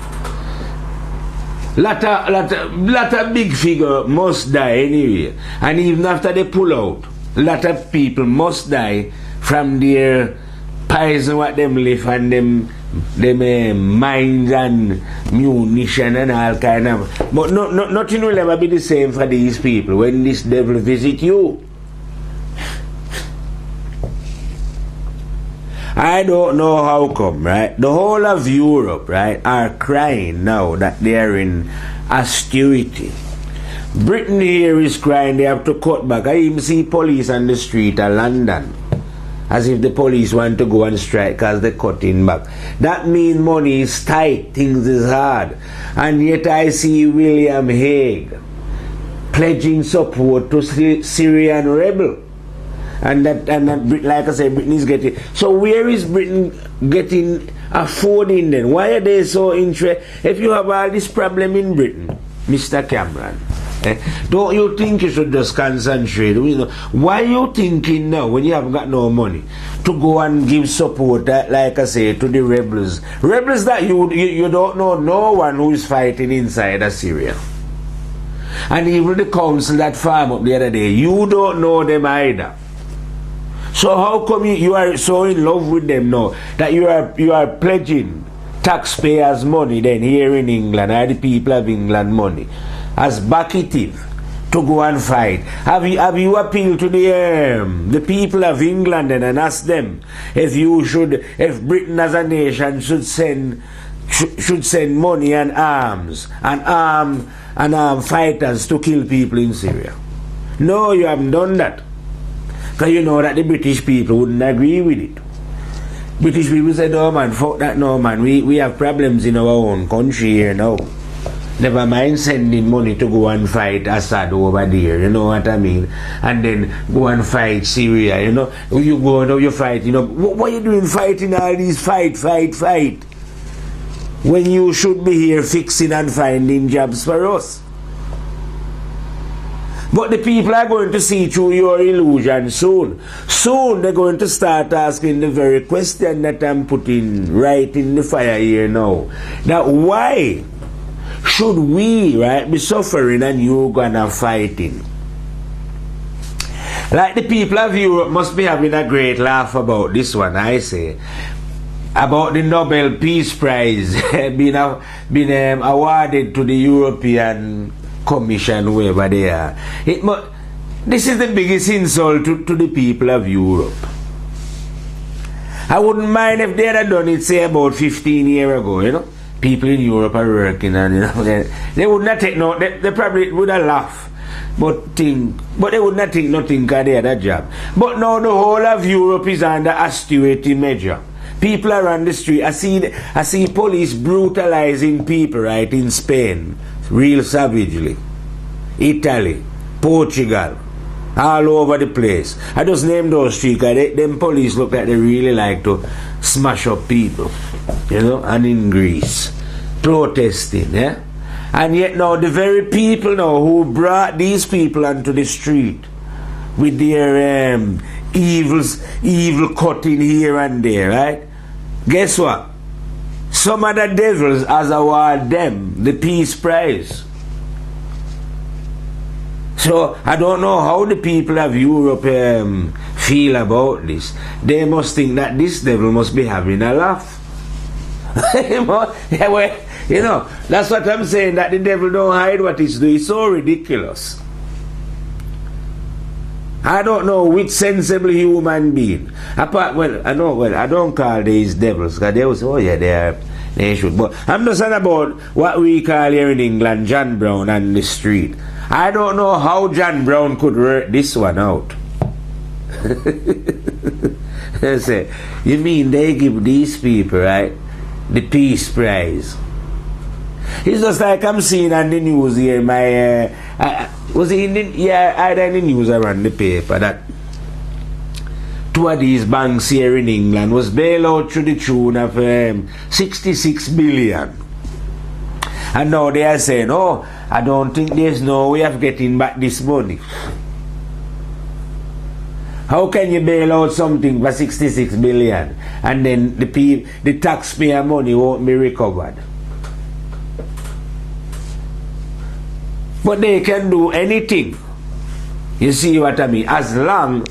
Lot of big figure must die anyway. And even after they pull out, lot of people must die from their poison what them live and them mines and munition and all kind of. But nothing will ever be the same for these people when this devil visit you. I don't know how come, right? The whole of Europe, right, are crying now that they are in austerity. Britain here is crying they have to cut back. I even see police on the street of London. As if the police want to go and strike because they're cutting back. That means money is tight, things is hard. And yet I see William Hague pledging support to Syrian rebel. and that like I said, Britain is getting. So where is Britain getting affording then? Why are they so interested? If you have all this problem in Britain, Mr. Cameron, don't you think you should just concentrate? You know, why are you thinking now, when you haven't got no money, to go and give support, like I say, to the rebels? Rebels that you don't know no one who is fighting inside of Syria. And even the council that farm up the other day, you don't know them either. So how come you are so in love with them now that you are pledging taxpayers' money then here in England, or the people of England money, as backative to go and fight? Have you appealed to the people of England and asked them if Britain as a nation should send money and arms and fighters to kill people in Syria? No, you haven't done that. Because you know that the British people wouldn't agree with it. British people said, "Oh man, fuck that, no man. We have problems in our own country here now. Never mind sending money to go and fight Assad over there, you know what I mean? And then go and fight Syria, you know. You go and you fight, you know. What are you doing fighting all these fight? When you should be here fixing and finding jobs for us. But the people are going to see through your illusion soon. Soon they're going to start asking the very question that I'm putting right in the fire here now. Now why should we, right, be suffering and you gonna fighting? Like the people of Europe must be having a great laugh about this one, I say. About the Nobel Peace Prize being awarded to the European Commission, whoever they are. This is the biggest insult to the people of Europe. I wouldn't mind if they had done it, say, about 15 years ago, you know. People in Europe are working and, you know, they would not take no, they probably would have laughed. But they would not think nothing because they had a job. But now the whole of Europe is under austerity measure. People are on the street. I see police brutalizing people, right, in Spain. Real savagely. Italy, Portugal, all over the place. I just named those streets because them police look like they really like to smash up people, you know, and in Greece, protesting, yeah? And yet now the very people now who brought these people onto the street with their evil cutting here and there, right? Guess what? Some of the devils has awarded them the Peace Prize. So I don't know how the people of Europe feel about this. They must think that this devil must be having a laugh. Yeah, well, you know, that's what I'm saying, that the devil don't hide what he's doing. It's so ridiculous. I don't know which sensible human being. I don't call these devils, because they will say, oh yeah, they should. But I'm just saying about what we call here in England John Brown on the street. I don't know how John Brown could work this one out. They say, you mean they give these people, right, the Peace Prize? It's just like I'm seeing on the news here, was it in the, either in the news or on the paper, that two of these banks here in England was bailed out to the tune of 66 billion. And now they are saying, oh, I don't think there's no way of getting back this money. How can you bail out something for 66 billion and then the taxpayer money won't be recovered? But they can do anything. You see what I mean? As long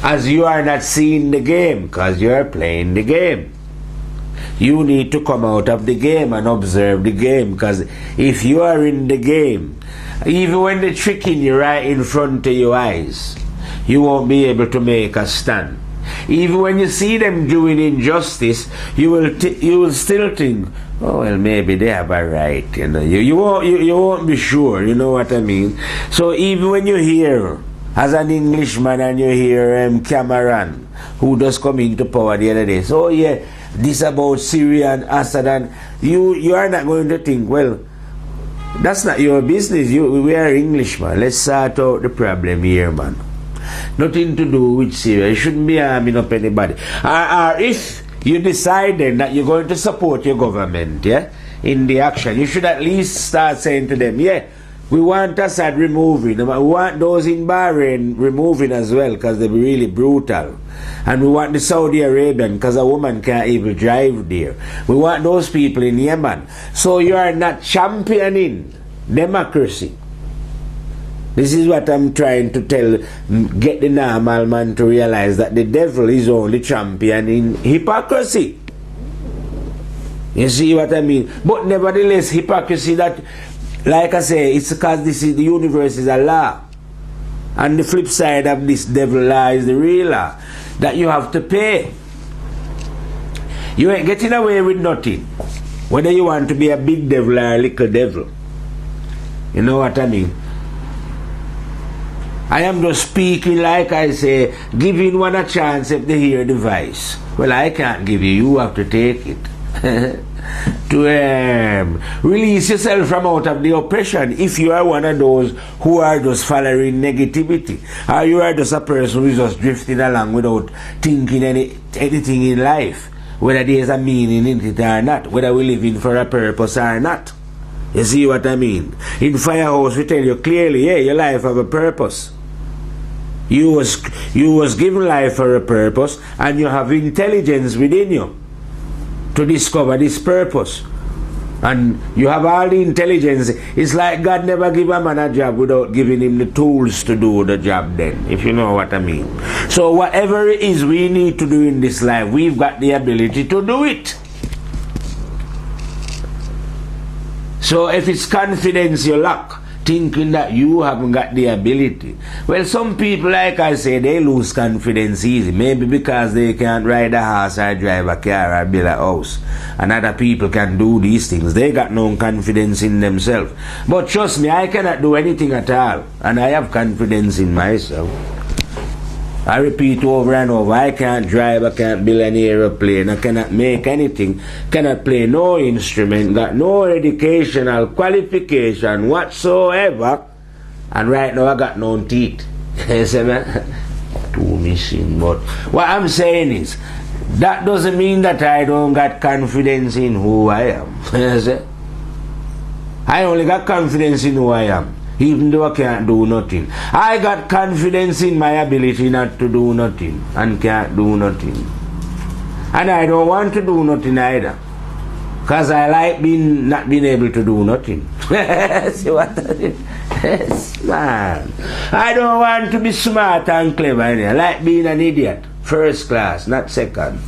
as you are not seeing the game, because you are playing the game. You need to come out of the game and observe the game, because if you are in the game, even when they're tricking you right in front of your eyes, you won't be able to make a stand. Even when you see them doing injustice, you will still think, oh well, maybe they have a right, you know. You won't be sure, you know what I mean. So even when you hear, as an Englishman, and you hear Cameron, who just come into power the other day, so yeah, this about Syria and Assad, and you are not going to think, well, that's not your business. We are Englishmen. Let's sort out the problem here, man. Nothing to do with Syria. You shouldn't be harming up anybody. Or if you decide then that you're going to support your government, yeah, in the action, you should at least start saying to them, yeah, we want Assad removing. We want those in Bahrain removing as well, because they're really brutal. And we want the Saudi Arabian, because a woman can't even drive there. We want those people in Yemen. So you are not championing democracy. This is what I'm trying to get the normal man to realize, that the devil is only championing hypocrisy. You see what I mean? But nevertheless, hypocrisy that, like I say, it's because the universe is a law. And the flip side of this devil law is the real law, that you have to pay. You ain't getting away with nothing, whether you want to be a big devil or a little devil. You know what I mean? I am just speaking, like I say, giving one a chance if they hear the voice. Well, I can't give you, you have to take it. To release yourself from out of the oppression, if you are one of those who are just following negativity, or you are just a person who is just drifting along without thinking anything in life, whether there is a meaning in it or not, whether we live in for a purpose or not. You see what I mean? In Firehouse we tell you clearly, yeah, your life have a purpose. You was given life for a purpose, and you have intelligence within you to discover this purpose. And you have all the intelligence. It's like God never give a man a job without giving him the tools to do the job then, if you know what I mean. So whatever it is we need to do in this life, we've got the ability to do it. So if it's confidence you lack, thinking that you haven't got the ability, well, some people, like I say, they lose confidence easy. Maybe because they can't ride a horse or drive a car or build a house, and other people can do these things. They got no confidence in themselves. But trust me, I cannot do anything at all, and I have confidence in myself. I repeat over and over, I can't drive, I can't build any aeroplane, I cannot make anything, cannot play no instrument, got no educational qualification whatsoever, and right now I got no teeth. You see me? Two missing. But what I'm saying is, that doesn't mean that I don't got confidence in who I am. You see? I only got confidence in who I am, even though I can't do nothing. I got confidence in my ability not to do nothing and can't do nothing. And I don't want to do nothing either, because I like not being able to do nothing. See what I mean? Yes, man. I don't want to be smart and clever. I like being an idiot. First class, not second.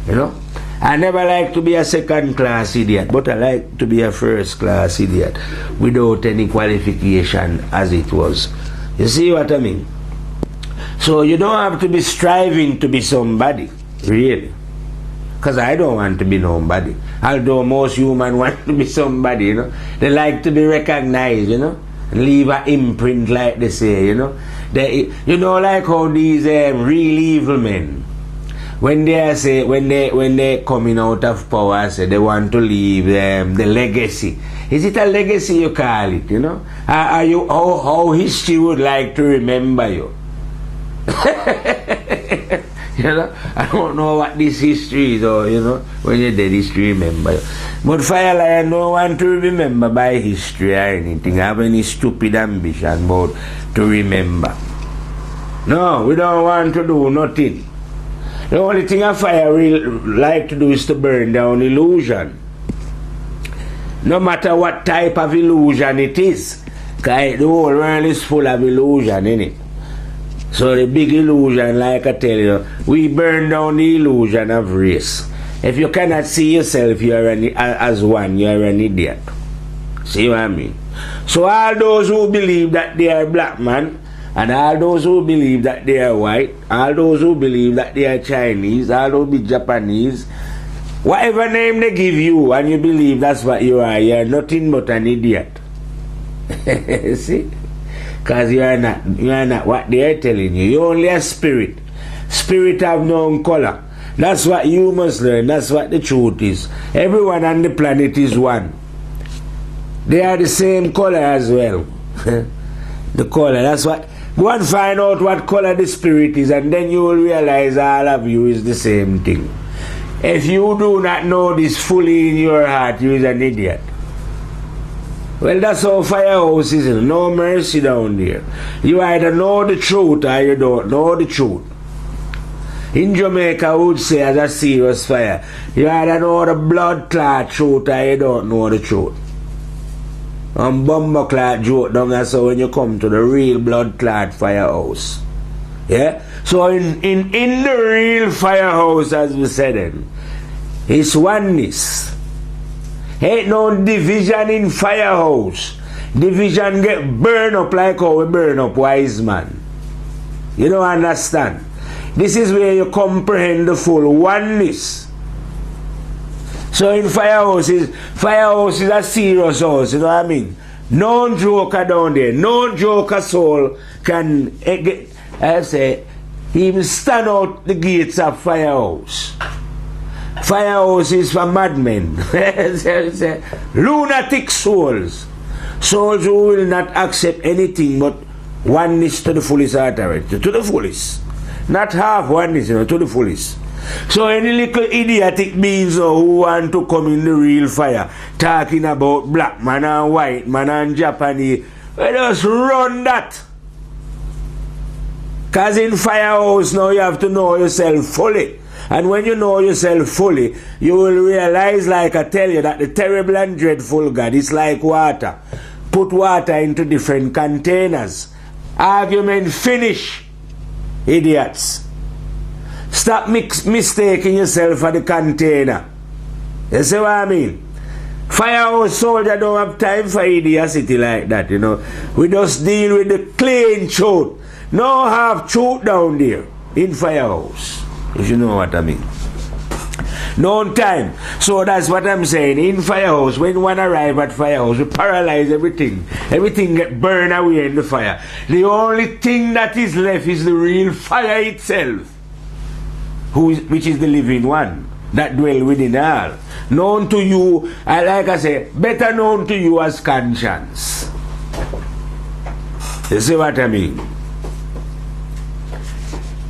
You know? I never like to be a second class idiot, but I like to be a first class idiot without any qualification as it was. You see what I mean? So you don't have to be striving to be somebody, really. Because I don't want to be nobody. Although most humans want to be somebody, you know. They like to be recognized, you know. And leave an imprint, like they say, you know. You know, like how these real evil men, when they coming out of power, say they want to leave the legacy. Is it a legacy you call it? You know, how history would like to remember you? You know, I don't know what this history is, or you know, when you're dead, history remember you. But Firelion don't want to remember by history or anything. Have any stupid ambition about to remember? No, we don't want to do nothing. The only thing a fire will like to do is to burn down illusion. No matter what type of illusion it is. Because the whole world is full of illusion, innit? So the big illusion, like I tell you, we burn down the illusion of race. If you cannot see yourself as one, you are an idiot. See what I mean? So all those who believe that they are black man, and all those who believe that they are white, all those who believe that they are Chinese, all those be Japanese, whatever name they give you and you believe that's what you are nothing but an idiot. See? Because you are not what they are telling you. You're only a spirit. Spirit have no color. That's what you must learn. That's what the truth is. Everyone on the planet is one. They are the same color as well. The color. That's what Go and find out what color the spirit is, and then you will realize all of you is the same thing. If you do not know this fully in your heart, you is an idiot. Well, that's how firehouse is. No mercy down there. You either know the truth or you don't know the truth. In Jamaica, we would say as a serious fire, you either know the blood clot truth or you don't know the truth. And bomber clot joke down there, so when you come to the real blood clot firehouse. Yeah? So in the real firehouse, as we said then, it's oneness. Ain't no division in firehouse. Division get burned up like how we burn up wise man. You don't understand. This is where you comprehend the full oneness. So in firehouse is a serious house, you know what I mean? No joker down there, no joker soul can even stand out the gates of firehouse. Firehouse is for madmen. Lunatic souls. Souls who will not accept anything but oneness to the fullest authority. To the fullest. Not half oneness, to the fullest. So any little idiotic beings who want to come in the real fire, talking about black man and white man and Japanese, we just run that. Because in firehouse now you have to know yourself fully. And when you know yourself fully, you will realize, like I tell you, that the terrible and dreadful God is like water. Put water into different containers. Argument finish, idiots. Stop mistaking yourself for the container. You see what I mean? Firehouse soldier don't have time for idiocy like that, We just deal with the clean truth. No half truth down there in firehouse. If you know what I mean. No time. So that's what I'm saying. In firehouse, when one arrive at firehouse, we paralyze everything. Everything get burned away in the fire. The only thing that is left is the real fire itself, which is the living one that dwell within all. Known to you, like I say, better known to you as conscience. You see what I mean?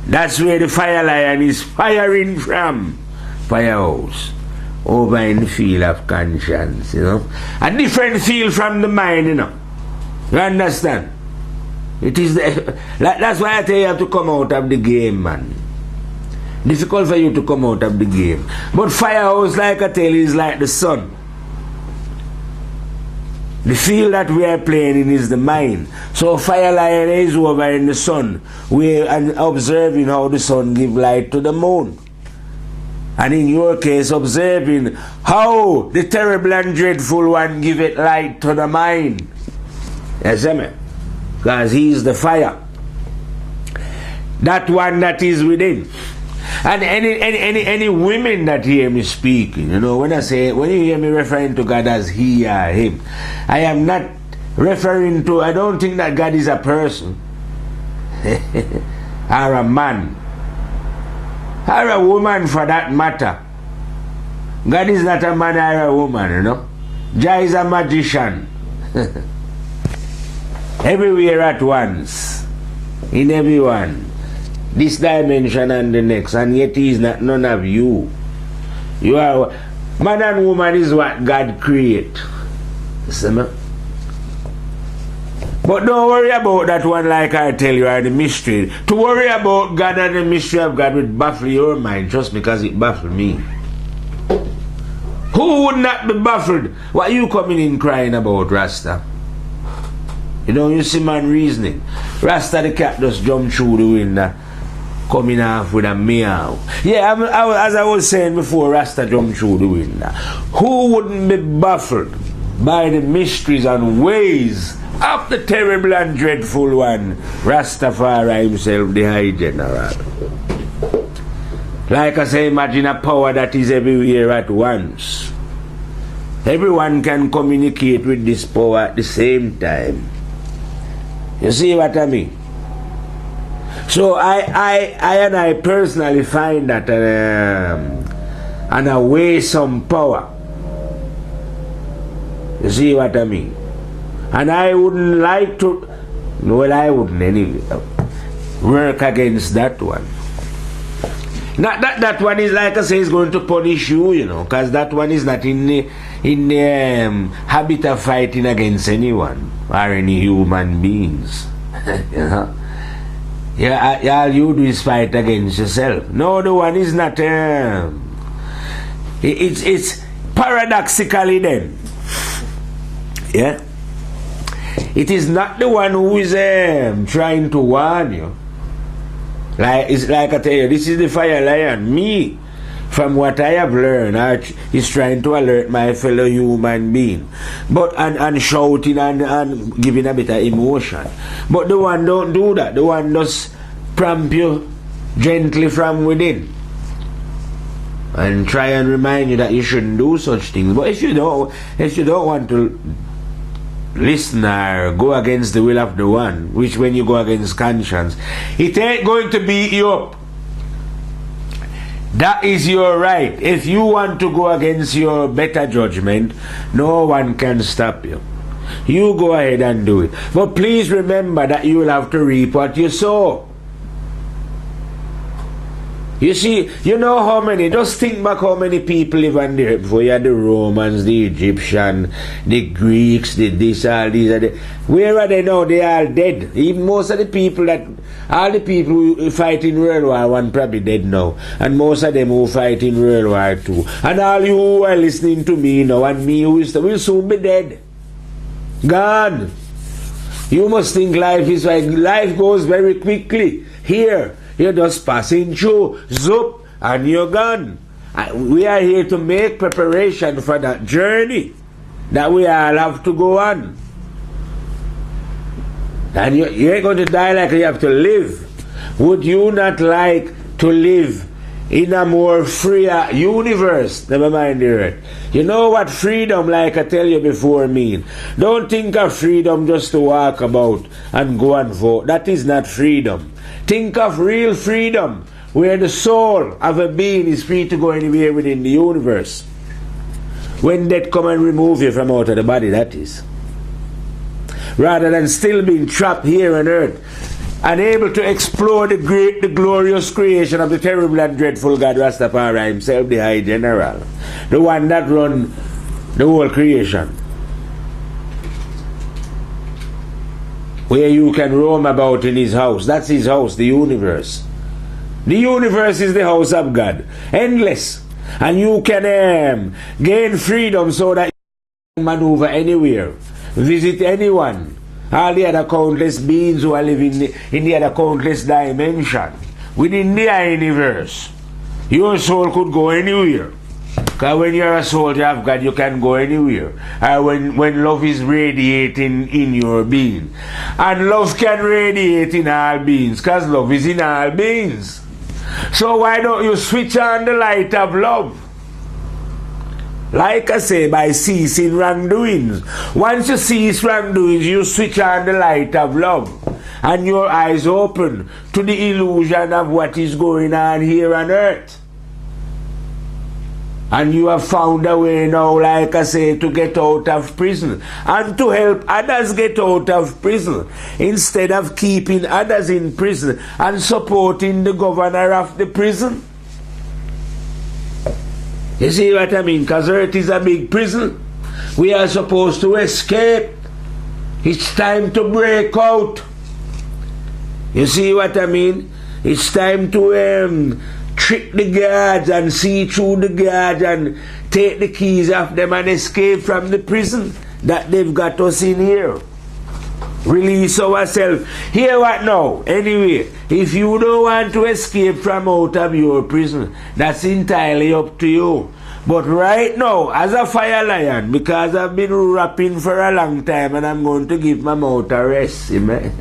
That's where the fire lion is firing from. Firehouse. Over in the field of conscience, A different field from the mind, You understand? It is that's why I tell you, you have to come out of the game, man. Difficult for you to come out of the game. But firehouse, like I tell you, is like the sun. The field that we are playing in is the mind. So fire lion is over in the sun. We are observing how the sun give light to the moon. And in your case, observing how the terrible and dreadful one give it light to the mind. You see me? Because he is the fire. That one that is within. And any women that hear me speaking, when you hear me referring to God as he or him, I am not referring to, I don't think that God is a person or a man or a woman for that matter. God is not a man or a woman, Jah is a magician. Everywhere at once, in everyone. This dimension and the next, and yet he is not none of you. You are man and woman is what God create. See me? But don't worry about that one, like I tell you, or the mystery. To worry about God and the mystery of God will baffle your mind just because it baffled me. Who would not be baffled? What you coming in crying about, Rasta? You see man reasoning. Rasta the cat just jump through the window, coming off with a meow. Yeah, as I was saying before, Rasta jumped through the window. Who wouldn't be baffled by the mysteries and ways of the terrible and dreadful one, Rastafari himself, the High General? Like I say, imagine a power that is everywhere at once. Everyone can communicate with this power at the same time. You see what I mean? So I personally find that an awesome power. You see what I mean? And I wouldn't like to Well, I wouldn't anyway. Work against that one. Not that one is, like I say, is going to punish you, you know, because that one is not in the habit of fighting against anyone or any human beings. You know? Yeah, all you do is fight against yourself. No, the one is not. It's paradoxically then. Yeah? It is not the one who is trying to warn you. It's like I tell you, this is the fire lion. Me, from what I have learned, is trying to alert my fellow human being. But and shouting and giving a bit of emotion. But the one don't do that. The one does prompt you gently from within. And try and remind you that you shouldn't do such things. But if you don't want to listen or go against the will of the one, which when you go against conscience, it ain't going to beat you up. That is your right. If you want to go against your better judgment, no one can stop you. You go ahead and do it. But please remember that you will have to reap what you sow. You see, you know how many, just think back how many people live on the earth before. You had the Romans, the Egyptians, the Greeks, the this, all these. Where are they now? They are dead. Even most of the people all the people who fight in World War I probably dead now. And most of them who fight in World War II. And all you who are listening to me now and me who will soon be dead. Gone. You must think life is like, life goes very quickly. Here. You're just passing through, zoop, and you're gone. We are here to make preparation for that journey that we all have to go on. And you ain't going to die like you have to live. Would you not like to live in a more freer universe? Never mind the earth. You know what freedom, like I tell you before, mean? Don't think of freedom just to walk about and go and vote. That is not freedom. Think of real freedom, where the soul of a being is free to go anywhere within the universe. When death come and remove you from out of the body, that is. Rather than still being trapped here on earth, unable to explore the great, the glorious creation of the terrible and dreadful God Rastafari himself, the High General, the one that run the whole creation. Where you can roam about in his house. That's his house, the universe. The universe is the house of God. Endless. And you can gain freedom so that you can maneuver anywhere. Visit anyone. All the other countless beings who are living in the other countless dimension. Within the universe. Your soul could go anywhere. Because when you're a soldier of God, you can go anywhere. When love is radiating in your being. And love can radiate in all beings, because love is in all beings. So why don't you switch on the light of love? Like I say, by ceasing wrongdoings. Once you cease wrongdoings, you switch on the light of love. And your eyes open to the illusion of what is going on here on earth. And you have found a way now, like I say, to get out of prison and to help others get out of prison instead of keeping others in prison and supporting the governor of the prison. You see what I mean? Because earth is a big prison. We are supposed to escape. It's time to break out. You see what I mean? It's time to trick the guards and see through the guards and take the keys off them and escape from the prison that they've got us in here. Release ourselves. Hear what now? Anyway, if you don't want to escape from out of your prison, that's entirely up to you. But right now, as a fire lion, because I've been rapping for a long time and I'm going to give my mouth a rest, see me?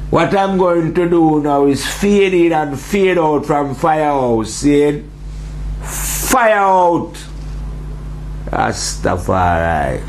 What I'm going to do now is fade in and fade out from firehouse, see? Fire out! Rastafari.